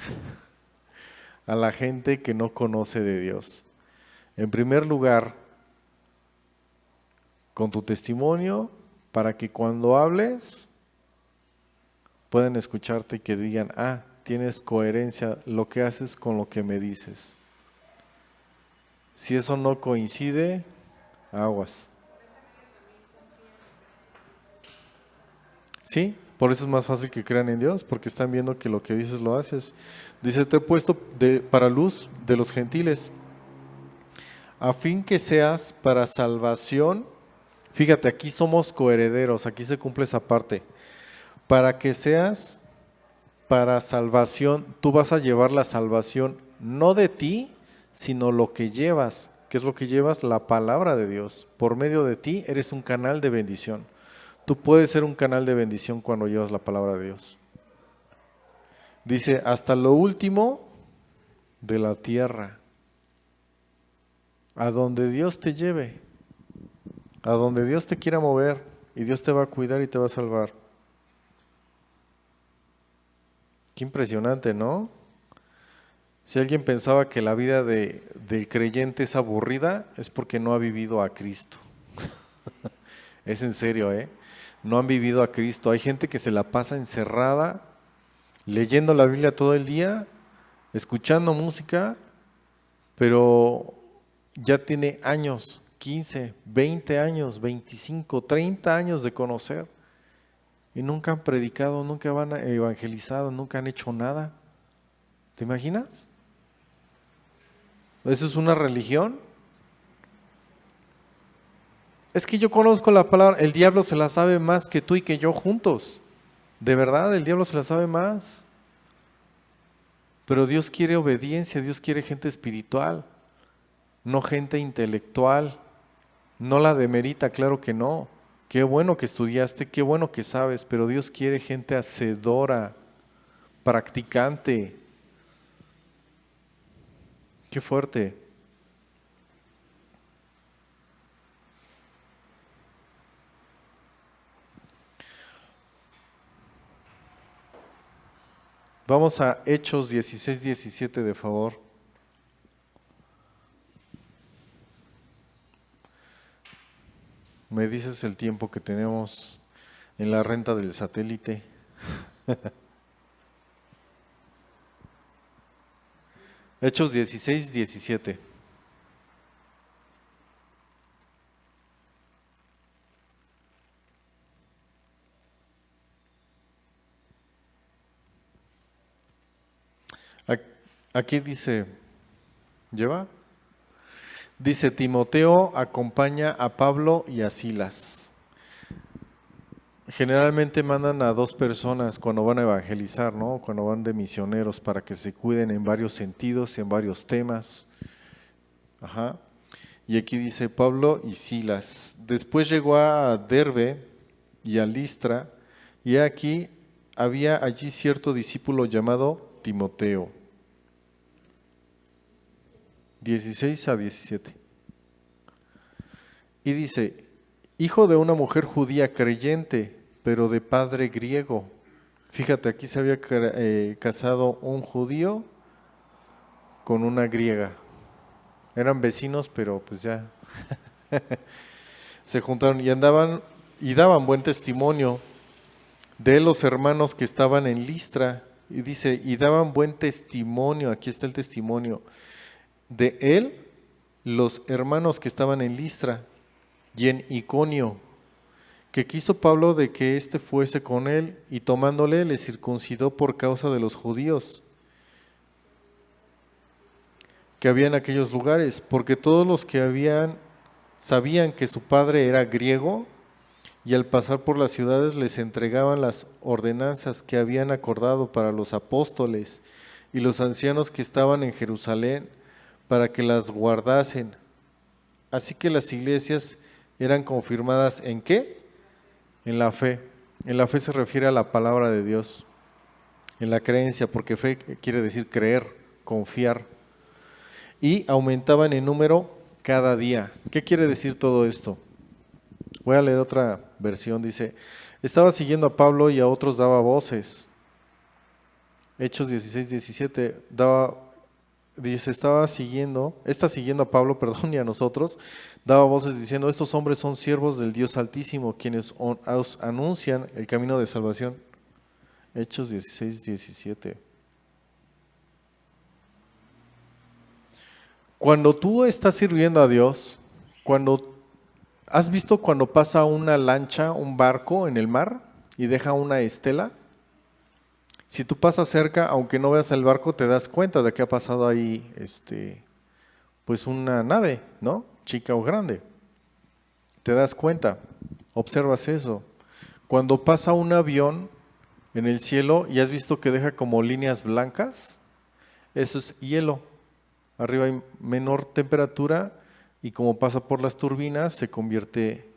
a la gente que no conoce de Dios. En primer lugar, con tu testimonio, para que cuando hables puedan escucharte y que digan, tienes coherencia lo que haces con lo que me dices. Si eso no coincide, aguas. Sí, por eso es más fácil que crean en Dios, porque están viendo que lo que dices lo haces. Dice, te he puesto para luz de los gentiles, a fin que seas para salvación. Fíjate, aquí somos coherederos, aquí se cumple esa parte. Para que seas para salvación, tú vas a llevar la salvación no de ti, sino lo que llevas. ¿Qué es lo que llevas? La palabra de Dios. Por medio de ti eres un canal de bendición. Tú puedes ser un canal de bendición cuando llevas la palabra de Dios. Dice, hasta lo último de la tierra. A donde Dios te lleve. A donde Dios te quiera mover. Y Dios te va a cuidar y te va a salvar. Qué impresionante, ¿no? Si alguien pensaba que la vida del creyente es aburrida, es porque no ha vivido a Cristo. Es en serio, ¿eh? No han vivido a Cristo. Hay gente que se la pasa encerrada, leyendo la Biblia todo el día, escuchando música, pero ya tiene años, 15, 20 años, 25, 30 años de conocer. Y nunca han predicado, nunca han evangelizado, nunca han hecho nada. ¿Te imaginas? ¿Eso es una religión? Es que yo conozco la palabra, el diablo se la sabe más que tú y que yo juntos. De verdad, el diablo se la sabe más. Pero Dios quiere obediencia, Dios quiere gente espiritual, no gente intelectual. No la demerita, claro que no. Qué bueno que estudiaste, qué bueno que sabes, pero Dios quiere gente hacedora, practicante. Qué fuerte. Vamos a Hechos 16, 17, de favor. Me dices el tiempo que tenemos en la renta del satélite. Hechos 16, 17. Aquí dice, ¿lleva? Dice, Timoteo acompaña a Pablo y a Silas. Generalmente mandan a 2 personas cuando van a evangelizar, ¿no? Cuando van de misioneros para que se cuiden en varios sentidos, en varios temas. Ajá. Y aquí dice Pablo y Silas. Después llegó a Derbe y a Listra, y aquí había allí cierto discípulo llamado Timoteo. 16 a 17. Y dice, hijo de una mujer judía creyente, pero de padre griego. Fíjate, aquí se había casado un judío con una griega. Eran vecinos, pero pues ya se juntaron y andaban y daban buen testimonio de los hermanos que estaban en Listra. Y dice, y daban buen testimonio, aquí está el testimonio, de él, los hermanos que estaban en Listra y en Iconio, que quiso Pablo de que éste fuese con él, y tomándole le circuncidó por causa de los judíos que había en aquellos lugares, porque todos los que sabían que su padre era griego, y al pasar por las ciudades les entregaban las ordenanzas que habían acordado para los apóstoles y los ancianos que estaban en Jerusalén para que las guardasen. Así que las iglesias eran confirmadas ¿en qué? En la fe. En la fe se refiere a la palabra de Dios, en la creencia, porque fe quiere decir creer, confiar. Y aumentaban en número cada día. ¿Qué quiere decir todo esto? Voy a leer otra versión, dice, estaba siguiendo a Pablo y a otros daba voces. Hechos 16, 17, está siguiendo a Pablo, perdón, y a nosotros, daba voces diciendo, estos hombres son siervos del Dios Altísimo, quienes os anuncian el camino de salvación. Hechos 16, 17. Cuando tú estás sirviendo a Dios, ¿has visto cuando pasa una lancha, un barco en el mar y deja una estela? Si tú pasas cerca, aunque no veas el barco, te das cuenta de que ha pasado ahí pues una nave, ¿no? Chica o grande. Te das cuenta, observas eso. Cuando pasa un avión en el cielo y has visto que deja como líneas blancas, eso es hielo. Arriba hay menor temperatura y como pasa por las turbinas se convierte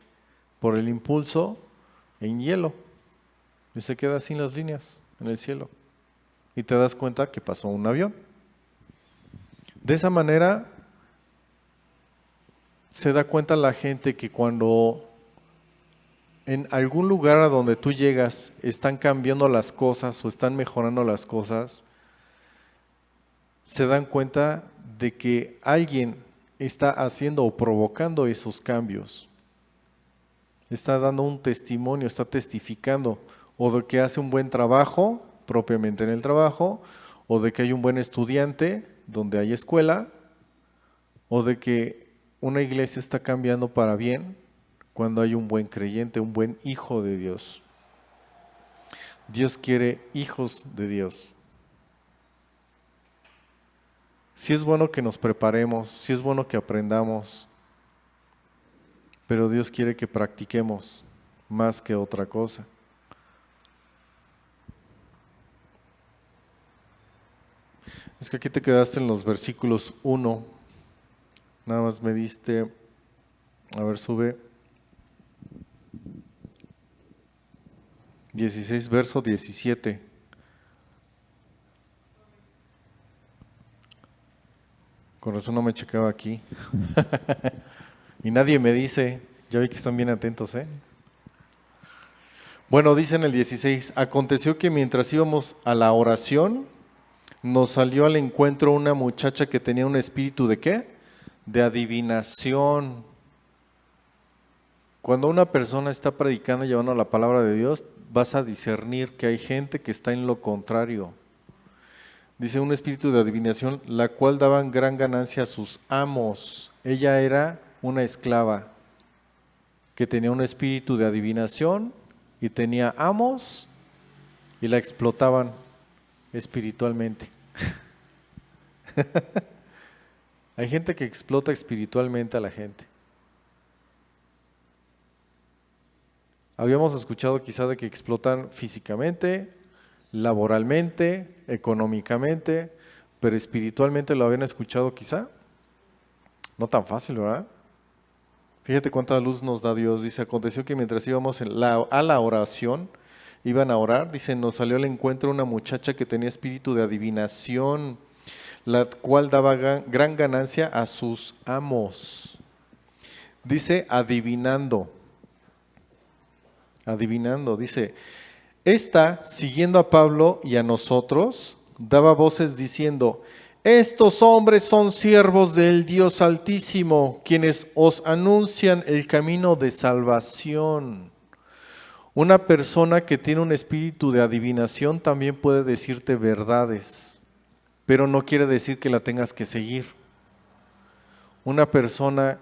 por el impulso en hielo y se queda sin las líneas en el cielo y te das cuenta que pasó un avión. De esa manera se da cuenta la gente que cuando en algún lugar a donde tú llegas están cambiando las cosas o están mejorando las cosas, se dan cuenta de que alguien está haciendo o provocando esos cambios. Está dando un testimonio, está testificando, o de que hace un buen trabajo, propiamente en el trabajo, o de que hay un buen estudiante donde hay escuela, o de que una iglesia está cambiando para bien cuando hay un buen creyente, un buen hijo de Dios. Dios quiere hijos de Dios. Sí es bueno que nos preparemos, sí es bueno que aprendamos, pero Dios quiere que practiquemos más que otra cosa. Es que aquí te quedaste en los versículos 1, nada más me diste, a ver, sube, 16, verso 17. Con razón no me checaba aquí. Y nadie me dice, ya vi que están bien atentos, ¿eh? Bueno, dice en el 16, aconteció que mientras íbamos a la oración, nos salió al encuentro una muchacha que tenía un espíritu ¿de qué? De adivinación. Cuando una persona está predicando y llevando la palabra de Dios, vas a discernir que hay gente que está en lo contrario. Dice un espíritu de adivinación, la cual daban gran ganancia a sus amos. Ella era una esclava que tenía un espíritu de adivinación y tenía amos y la explotaban espiritualmente. Hay gente que explota espiritualmente a la gente. Habíamos escuchado quizá de que explotan físicamente, laboralmente, económicamente, pero espiritualmente lo habían escuchado quizá. No tan fácil, ¿verdad? Fíjate cuánta luz nos da Dios. Dice, aconteció que mientras íbamos a la oración, iban a orar, dice, nos salió al encuentro una muchacha que tenía espíritu de adivinación, la cual daba gran ganancia a sus amos. Dice, adivinando, dice, esta, siguiendo a Pablo y a nosotros, daba voces diciendo, estos hombres son siervos del Dios Altísimo, quienes os anuncian el camino de salvación. Una persona que tiene un espíritu de adivinación también puede decirte verdades, pero no quiere decir que la tengas que seguir. Una persona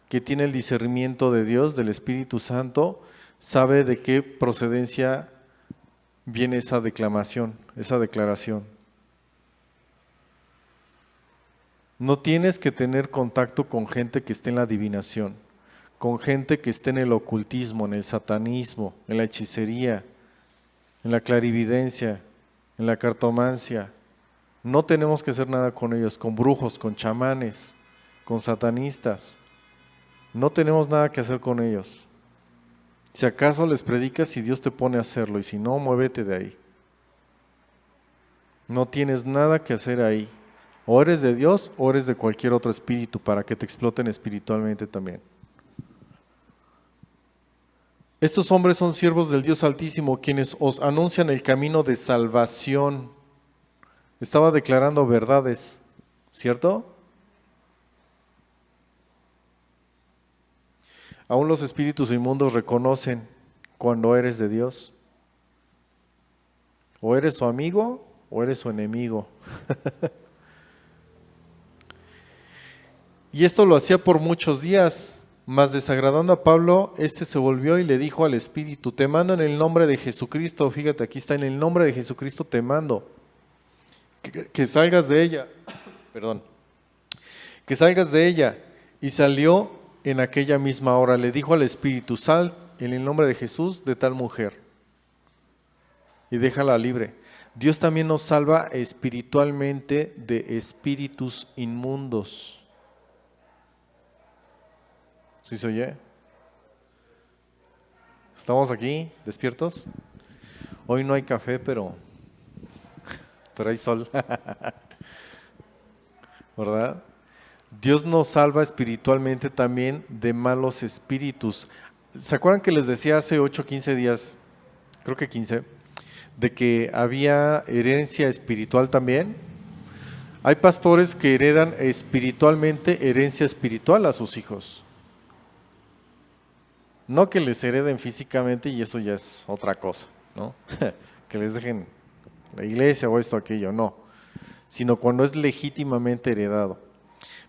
que tiene el discernimiento de Dios, del Espíritu Santo, sabe de qué procedencia viene esa declamación, esa declaración. No tienes que tener contacto con gente que esté en la adivinación. con gente que esté en el ocultismo, en el satanismo, en la hechicería, en la clarividencia, en la cartomancia. No tenemos que hacer nada con ellos, con brujos, con chamanes, con satanistas. No tenemos nada que hacer con ellos. Si acaso les predicas y Dios te pone a hacerlo, y si no, muévete de ahí. No tienes nada que hacer ahí. O eres de Dios o eres de cualquier otro espíritu para que te exploten espiritualmente también. Estos hombres son siervos del Dios Altísimo, quienes os anuncian el camino de salvación. Estaba declarando verdades, ¿cierto? Aún los espíritus inmundos reconocen cuando eres de Dios. O eres su amigo o eres su enemigo. Y esto lo hacía por muchos días, mas desagradando a Pablo, se volvió y le dijo al espíritu: te mando en el nombre de Jesucristo. Fíjate, aquí está: en el nombre de Jesucristo te mando, que salgas de ella. Perdón. Que salgas de ella. Y salió en aquella misma hora. Le dijo al espíritu: sal en el nombre de Jesús de tal mujer y déjala libre. Dios también nos salva espiritualmente de espíritus inmundos. ¿Sí se oye? ¿Estamos aquí despiertos? Hoy no hay café, pero hay sol. ¿Verdad? Dios nos salva espiritualmente también de malos espíritus. ¿Se acuerdan que les decía hace 8 o 15 días, creo que 15, de que había herencia espiritual también? Hay pastores que heredan espiritualmente herencia espiritual a sus hijos. No que les hereden físicamente, y eso ya es otra cosa, ¿no? Que les dejen la iglesia o esto o aquello, no. Sino cuando es legítimamente heredado.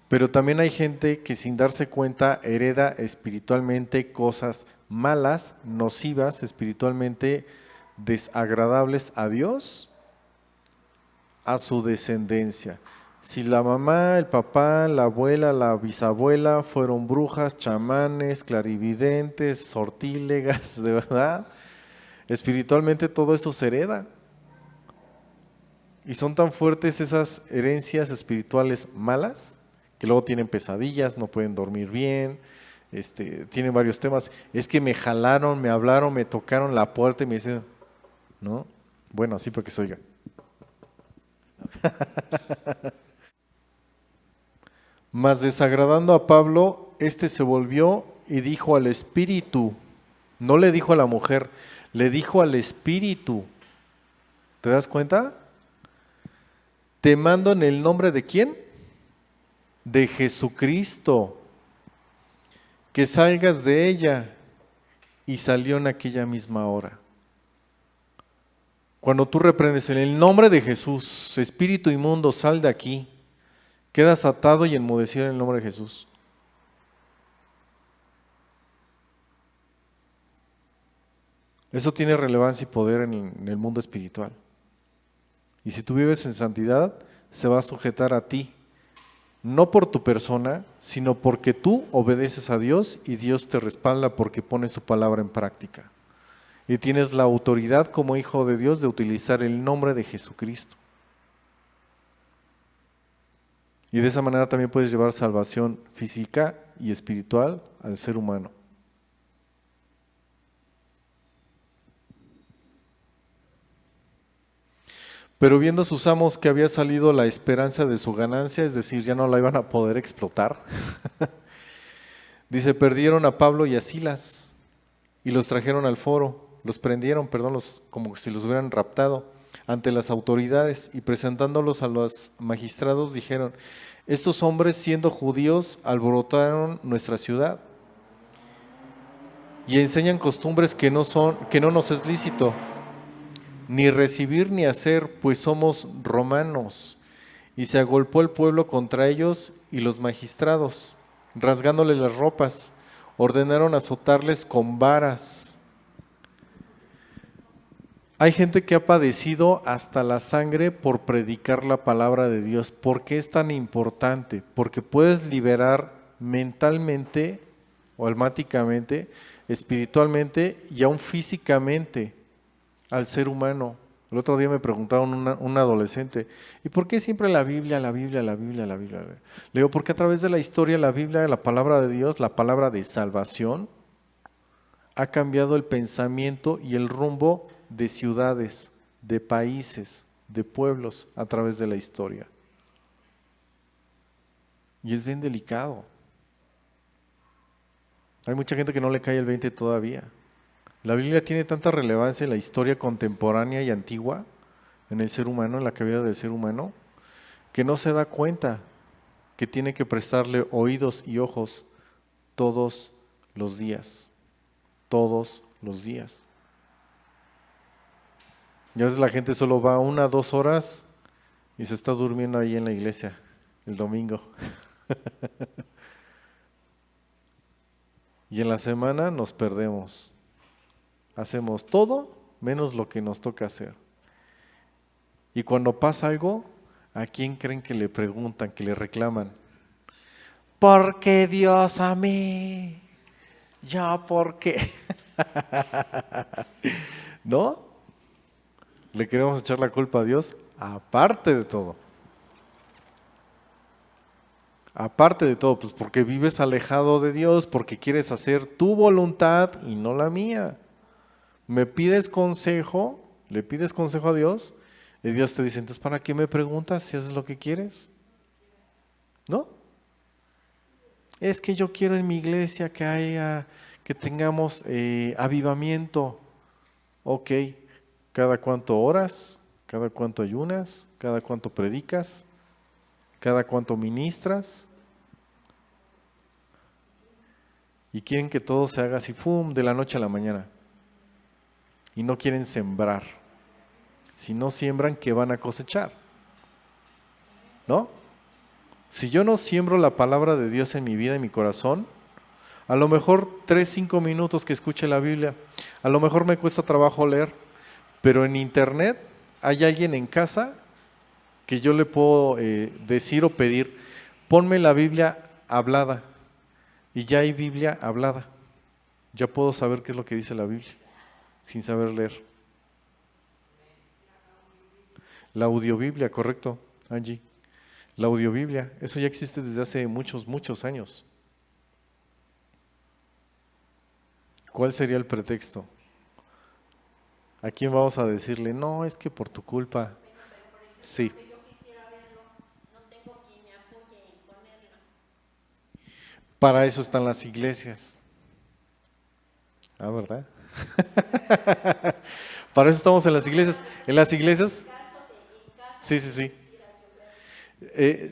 Pero también hay gente que sin darse cuenta hereda espiritualmente cosas malas, nocivas, espiritualmente desagradables a Dios, a su descendencia. Si la mamá, el papá, la abuela, la bisabuela fueron brujas, chamanes, clarividentes, sortílegas, de verdad, espiritualmente todo eso se hereda. Y son tan fuertes esas herencias espirituales malas que luego tienen pesadillas, no pueden dormir bien, tienen varios temas. Es que me jalaron, me hablaron, me tocaron la puerta y me dicen, ¿no? Bueno, así para que se oiga. Mas desagradando a Pablo, se volvió y dijo al espíritu, no le dijo a la mujer, le dijo al espíritu. ¿Te das cuenta? Te mando en el nombre de ¿quién? De Jesucristo, que salgas de ella. Y salió en aquella misma hora. Cuando tú reprendes en el nombre de Jesús, espíritu inmundo, sal de aquí, quedas atado y enmudecido en el nombre de Jesús. Eso tiene relevancia y poder en el mundo espiritual. Y si tú vives en santidad, se va a sujetar a ti. No por tu persona, sino porque tú obedeces a Dios y Dios te respalda porque pone su palabra en práctica. Y tienes la autoridad como hijo de Dios de utilizar el nombre de Jesucristo. Y de esa manera también puedes llevar salvación física y espiritual al ser humano. Pero viendo sus amos que había salido la esperanza de su ganancia, es decir, ya no la iban a poder explotar, dice, perdieron a Pablo y a Silas y los trajeron al foro, los prendieron, como si los hubieran raptado ante las autoridades, y presentándolos a los magistrados dijeron, estos hombres siendo judíos alborotaron nuestra ciudad y enseñan costumbres que no nos es lícito ni recibir ni hacer, pues somos romanos. Y se agolpó el pueblo contra ellos, y los magistrados, rasgándoles las ropas, ordenaron azotarles con varas. Hay gente que ha padecido hasta la sangre por predicar la palabra de Dios. ¿Por qué es tan importante? Porque puedes liberar mentalmente, o almáticamente, espiritualmente y aún físicamente al ser humano. El otro día me preguntaron un adolescente, ¿y por qué siempre la Biblia, la Biblia, la Biblia, la Biblia? Le digo, porque a través de la historia, la Biblia, la palabra de Dios, la palabra de salvación, ha cambiado el pensamiento y el rumbo de ciudades, de países, de pueblos a través de la historia. Y es bien delicado. Hay mucha gente que no le cae el 20 todavía. La Biblia tiene tanta relevancia en la historia contemporánea y antigua, en el ser humano, en la vida del ser humano, que no se da cuenta que tiene que prestarle oídos y ojos todos los días. Todos los días. Y a veces la gente solo va 1 o 2 horas y se está durmiendo ahí en la iglesia el domingo. Y en la semana nos perdemos. Hacemos todo menos lo que nos toca hacer. Y cuando pasa algo, ¿a quién creen que le preguntan, que le reclaman? ¿Por qué Dios a mí? ¿Yo por qué? ¿No? Le queremos echar la culpa a Dios, aparte de todo. Aparte de todo, pues porque vives alejado de Dios, porque quieres hacer tu voluntad y no la mía. Me pides consejo, le pides consejo a Dios, y Dios te dice, entonces ¿para qué me preguntas si haces lo que quieres? ¿No? Es que yo quiero en mi iglesia que tengamos avivamiento. Ok, ¿cada cuánto oras? ¿Cada cuánto ayunas? ¿Cada cuánto predicas? ¿Cada cuánto ministras? Y quieren que todo se haga así, ¡fum!, de la noche a la mañana. Y no quieren sembrar. Si no siembran, ¿qué van a cosechar? ¿No? Si yo no siembro la palabra de Dios en mi vida, en mi corazón, a lo mejor 3, 5 minutos que escuche la Biblia, a lo mejor me cuesta trabajo leer, pero en internet hay alguien en casa que yo le puedo decir o pedir, ponme la Biblia hablada, y ya hay Biblia hablada. Ya puedo saber qué es lo que dice la Biblia, sin saber leer. La audiobiblia, correcto, Angie. La audiobiblia, eso ya existe desde hace muchos, muchos años. ¿Cuál sería el pretexto? ¿A quién vamos a decirle, no, es que por tu culpa? Sí. Para eso están las iglesias. Ah, ¿verdad? Para eso estamos en las iglesias. En las iglesias, sí, sí, sí.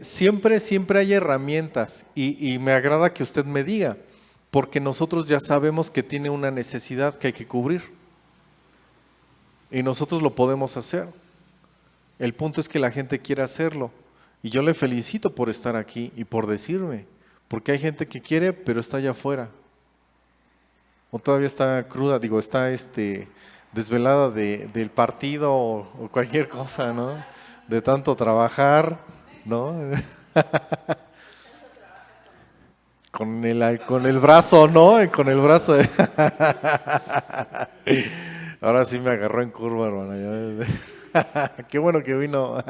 Siempre hay herramientas y me agrada que usted me diga, porque nosotros ya sabemos que tiene una necesidad que hay que cubrir y nosotros lo podemos hacer. El punto es que la gente quiera hacerlo y yo le felicito por estar aquí y por decirme, porque hay gente que quiere pero está allá afuera o todavía está cruda, está desvelada del partido o cualquier cosa, ¿no? De tanto trabajar, ¿no? Con el brazo, ¿no? Con el brazo. Ahora sí me agarró en curva, hermano. Qué bueno que vino.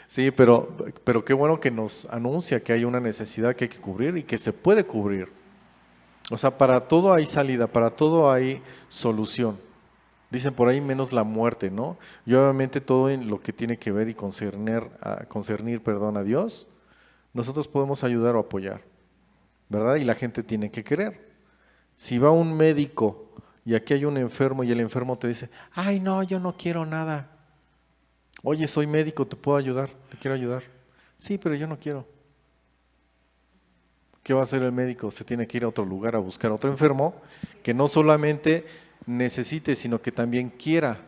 Sí, pero qué bueno que nos anuncia que hay una necesidad que hay que cubrir y que se puede cubrir. O sea, para todo hay salida, para todo hay solución. Dicen por ahí menos la muerte, ¿no? Y obviamente todo en lo que tiene que ver y concernir, a Dios, nosotros podemos ayudar o apoyar, ¿verdad? Y la gente tiene que querer. Si va un médico y aquí hay un enfermo y el enfermo te dice, ay no, yo no quiero nada. Oye, soy médico, ¿te puedo ayudar? ¿Te quiero ayudar? Sí, pero yo no quiero. ¿Qué va a hacer el médico? Se tiene que ir a otro lugar a buscar a otro enfermo que no solamente necesite, sino que también quiera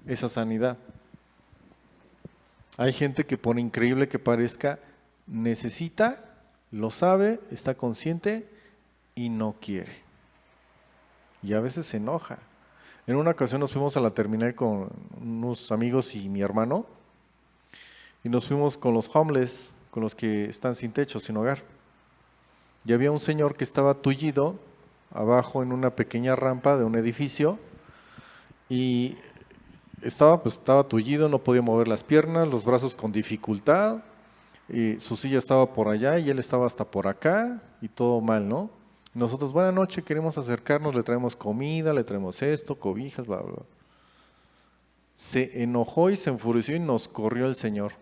esa sanidad. Hay gente que por increíble que parezca, necesita, lo sabe, está consciente y no quiere. Y a veces se enoja. En una ocasión nos fuimos a la terminal con unos amigos y mi hermano y nos fuimos con los homeless, con los que están sin techo, sin hogar. y había un señor que estaba tullido abajo en una pequeña rampa de un edificio y estaba tullido, no podía mover las piernas, los brazos con dificultad, y su silla estaba por allá y él estaba hasta por acá y todo mal, ¿no? Nosotros, buena noche, queremos acercarnos, le traemos comida, le traemos esto, cobijas, bla, bla, bla. Se enojó y se enfureció y nos corrió el señor.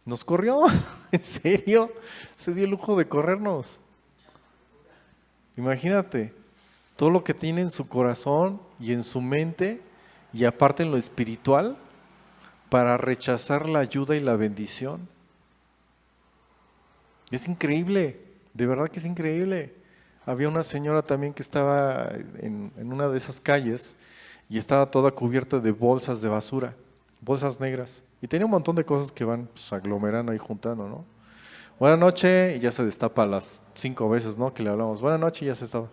Nos corrió, ¿en serio? Se dio el lujo de corrernos. Imagínate, todo lo que tiene en su corazón y en su mente y aparte en lo espiritual para rechazar la ayuda y la bendición. Es increíble, de verdad que es increíble. Había una señora también que estaba en una de esas calles y estaba toda cubierta de bolsas de basura, bolsas negras. Y tenía un montón de cosas que van pues, aglomerando y juntando, ¿no? Buenas noches, y ya se destapa las 5 veces, ¿no? Que le hablamos. Buenas noches, y ya se estaba.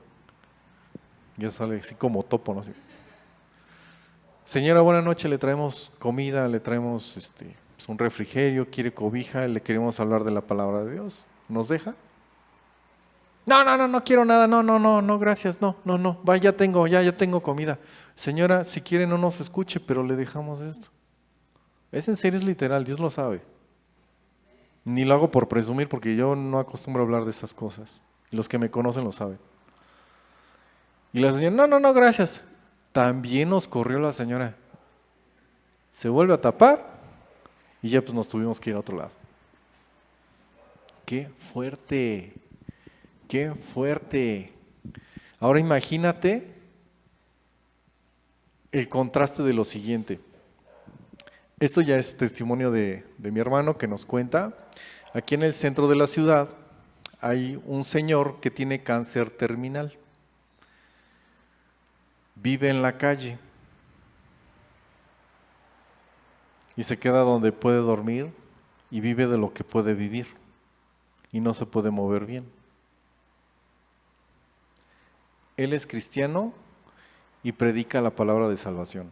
Ya sale así como topo, ¿no? Así. Señora, buenas noches, le traemos comida, le traemos pues, un refrigerio, quiere cobija, le queremos hablar de la palabra de Dios. ¿Nos deja? No quiero nada, no, gracias, no, ya tengo comida. Señora, si quiere no nos escuche, pero le dejamos esto. Es en serio, es literal, Dios lo sabe. Ni lo hago por presumir porque yo no acostumbro a hablar de estas cosas. Los que me conocen lo saben. Y la señora, no, gracias. También nos corrió la señora. Se vuelve a tapar y ya pues nos tuvimos que ir a otro lado. ¡Qué fuerte! ¡Qué fuerte! Ahora imagínate el contraste de lo siguiente. Esto ya es testimonio de mi hermano que nos cuenta. Aquí en el centro de la ciudad hay un señor que tiene cáncer terminal. Vive en la calle y se queda donde puede dormir y vive de lo que puede vivir y no se puede mover bien. Él es cristiano y predica la palabra de salvación.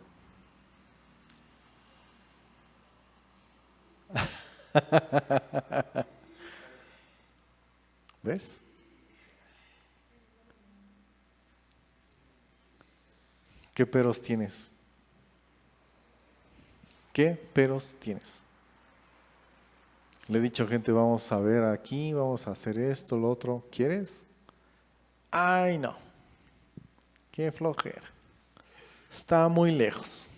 ¿Ves? ¿Qué peros tienes? ¿Qué peros tienes? Le he dicho a gente, vamos a ver aquí, vamos a hacer esto, lo otro. ¿Quieres? Ay, no. Qué flojera. Está muy lejos.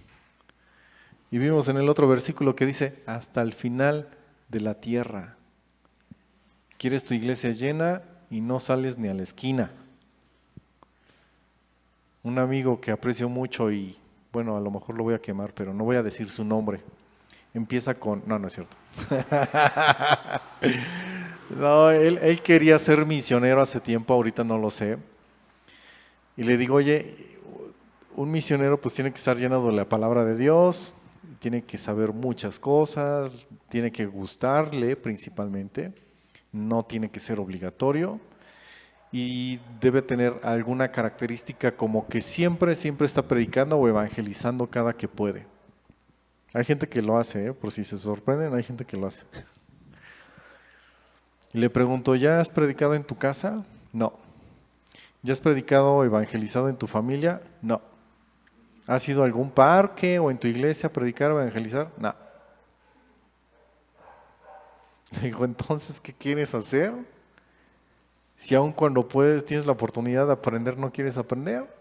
Y vimos en el otro versículo que dice, hasta el final de la tierra. ¿Quieres tu iglesia llena y no sales ni a la esquina? Un amigo que aprecio mucho y, bueno, a lo mejor lo voy a quemar, pero no voy a decir su nombre. Empieza con... No es cierto. No, él quería ser misionero hace tiempo, ahorita no lo sé. Y le digo, oye, un misionero pues tiene que estar lleno de la palabra de Dios, tiene que saber muchas cosas, tiene que gustarle principalmente, no tiene que ser obligatorio y debe tener alguna característica como que siempre está predicando o evangelizando cada que puede. Hay gente que lo hace, por si se sorprenden, hay gente que lo hace. Y le pregunto, ¿ya has predicado en tu casa? No. ¿Ya has predicado o evangelizado en tu familia? No. ¿Has ido a algún parque o en tu iglesia a predicar o evangelizar? No. Le digo, entonces, ¿qué quieres hacer? Si aun cuando puedes, tienes la oportunidad de aprender, no quieres aprender.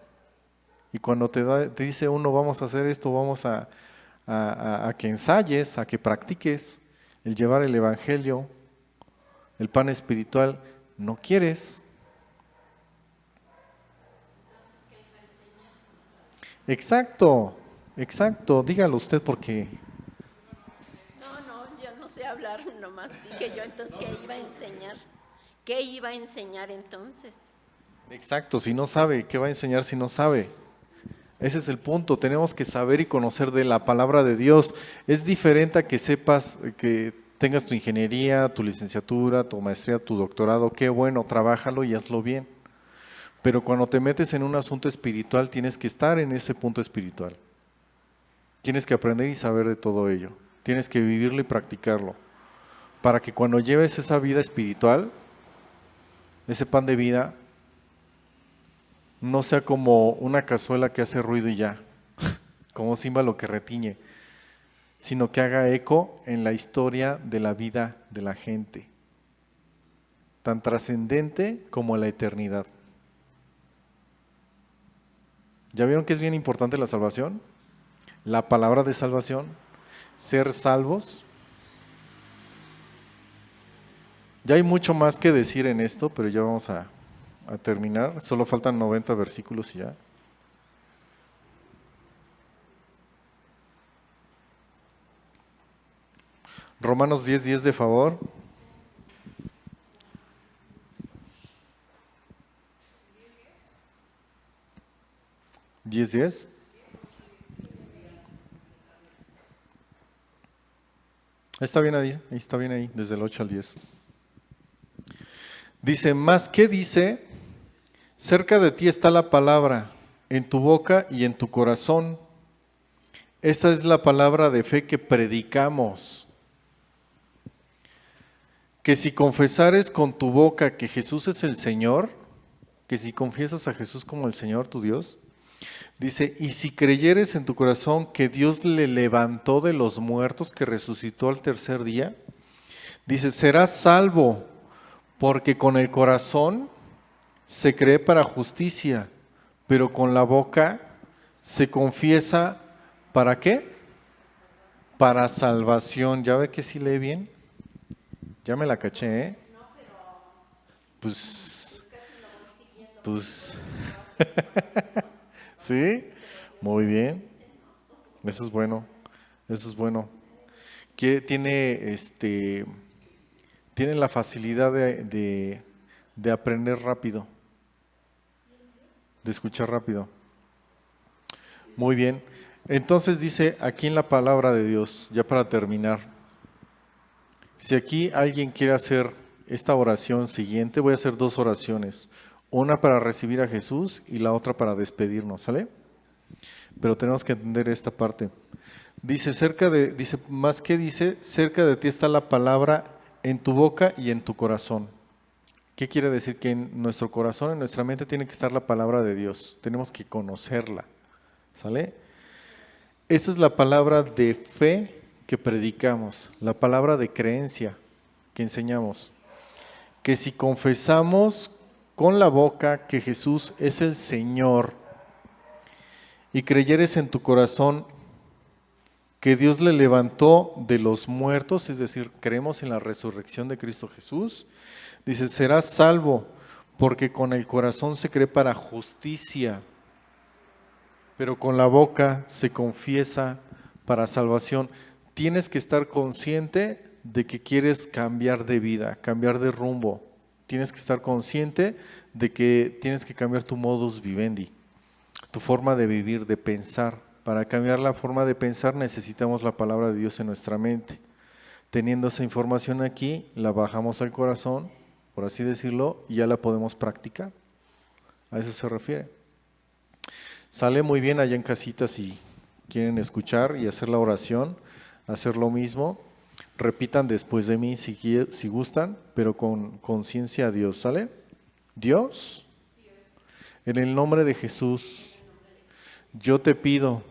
Y cuando te dice uno, vamos a hacer esto, vamos a que ensayes, a que practiques el llevar el evangelio, el pan espiritual, no quieres. Exacto, dígalo usted porque... No, yo no sé hablar, nomás dije yo, entonces, ¿qué iba a enseñar? ¿Qué iba a enseñar entonces? Exacto, si no sabe, ¿qué va a enseñar si no sabe? Ese es el punto, tenemos que saber y conocer de la palabra de Dios. Es diferente a que sepas, que tengas tu ingeniería, tu licenciatura, tu maestría, tu doctorado, qué bueno, trabájalo y hazlo bien. Pero cuando te metes en un asunto espiritual, tienes que estar en ese punto espiritual. Tienes que aprender y saber de todo ello. Tienes que vivirlo y practicarlo. Para que cuando lleves esa vida espiritual, ese pan de vida, no sea como una cazuela que hace ruido y ya, como címbalo que retiñe, sino que haga eco en la historia de la vida de la gente, tan trascendente como la eternidad. ¿Ya vieron que es bien importante la salvación? La palabra de salvación, ser salvos. Ya hay mucho más que decir en esto, pero ya vamos a terminar. Solo faltan 90 versículos y ya. Romanos 10:10 de favor. ¿10:10? Está bien ahí, está bien ahí, desde el 8 al 10. Dice, ¿más qué dice? Cerca de ti está la palabra, en tu boca y en tu corazón. Esta es la palabra de fe que predicamos. Que si confesares con tu boca que Jesús es el Señor, que si confiesas a Jesús como el Señor tu Dios, dice, y si creyeres en tu corazón que Dios le levantó de los muertos, que resucitó al tercer día, dice, serás salvo, porque con el corazón se cree para justicia, pero con la boca se confiesa, ¿para qué? Para salvación. ¿Ya ve que sí lee bien? Ya me la caché, ¿eh? Pues, ¿sí? Muy bien. Eso es bueno, eso es bueno. Que tiene la facilidad de aprender rápido, de escuchar rápido. Muy bien. Entonces dice aquí en la palabra de Dios, ya para terminar, si aquí alguien quiere hacer esta oración siguiente, voy a hacer 2 oraciones, una para recibir a Jesús y la otra para despedirnos, ¿sale? Pero tenemos que entender esta parte. Dice, más que dice, cerca de ti está la palabra en tu boca y en tu corazón. ¿Qué quiere decir? Que en nuestro corazón, en nuestra mente tiene que estar la palabra de Dios. Tenemos que conocerla, ¿sale? Esa es la palabra de fe que predicamos, la palabra de creencia que enseñamos. Que si confesamos con la boca que Jesús es el Señor y creyeres en tu corazón que Dios le levantó de los muertos, es decir, creemos en la resurrección de Cristo Jesús, dice, serás salvo, porque con el corazón se cree para justicia, pero con la boca se confiesa para salvación. Tienes que estar consciente de que quieres cambiar de vida, cambiar de rumbo. Tienes que estar consciente de que tienes que cambiar tu modus vivendi, tu forma de vivir, de pensar. Para cambiar la forma de pensar necesitamos la palabra de Dios en nuestra mente. Teniendo esa información aquí, la bajamos al corazón, por así decirlo, y ya la podemos practicar. A eso se refiere. Sale muy bien allá en casita si quieren escuchar y hacer la oración, hacer lo mismo. Repitan después de mí si gustan, pero con conciencia a Dios, ¿sale? Dios, en el nombre de Jesús, yo te pido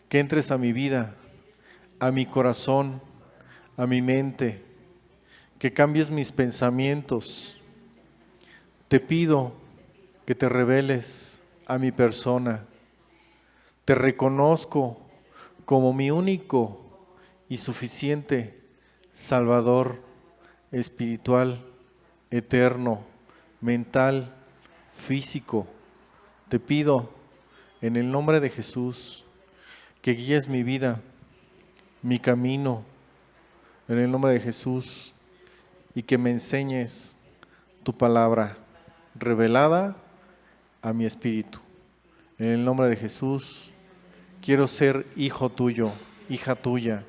que entres a mi vida, a mi corazón, a mi mente, que cambies mis pensamientos. Te pido que te reveles a mi persona. Te reconozco como mi único y suficiente Salvador espiritual, eterno, mental, físico. Te pido en el nombre de Jesús que guíes mi vida, mi camino, en el nombre de Jesús, y que me enseñes tu palabra revelada a mi espíritu. En el nombre de Jesús, quiero ser hijo tuyo, hija tuya.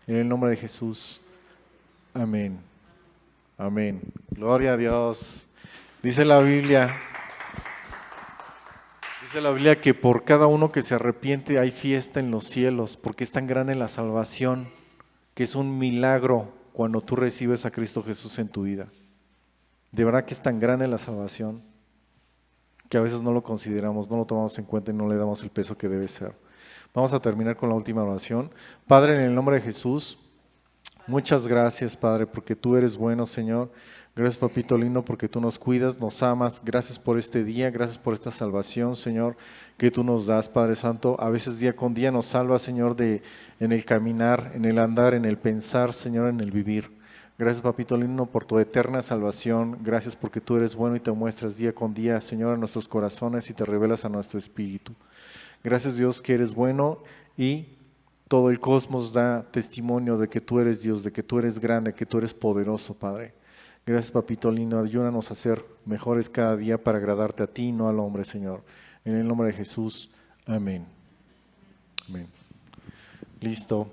En el nombre de Jesús. Amén. Amén. Gloria a Dios. Dice la Biblia que por cada uno que se arrepiente hay fiesta en los cielos, porque es tan grande la salvación, que es un milagro cuando tú recibes a Cristo Jesús en tu vida. De verdad que es tan grande la salvación que a veces no lo consideramos, no lo tomamos en cuenta y no le damos el peso que debe ser. Vamos a terminar con la última oración. Padre, en el nombre de Jesús, muchas gracias, Padre, porque tú eres bueno, Señor. Gracias, Papito lindo, porque tú nos cuidas, nos amas. Gracias por este día, gracias por esta salvación, Señor, que tú nos das, Padre Santo. A veces día con día nos salva, Señor, en el caminar, en el andar, en el pensar, Señor, en el vivir. Gracias, Papito lindo, por tu eterna salvación. Gracias porque tú eres bueno y te muestras día con día, Señor, en nuestros corazones y te revelas a nuestro espíritu. Gracias, Dios, que eres bueno y todo el cosmos da testimonio de que tú eres Dios, de que tú eres grande, que tú eres poderoso, Padre. Gracias, Papito lindo. Ayúdanos a ser mejores cada día para agradarte a ti y no al hombre, Señor. En el nombre de Jesús. Amén. Amén. Listo.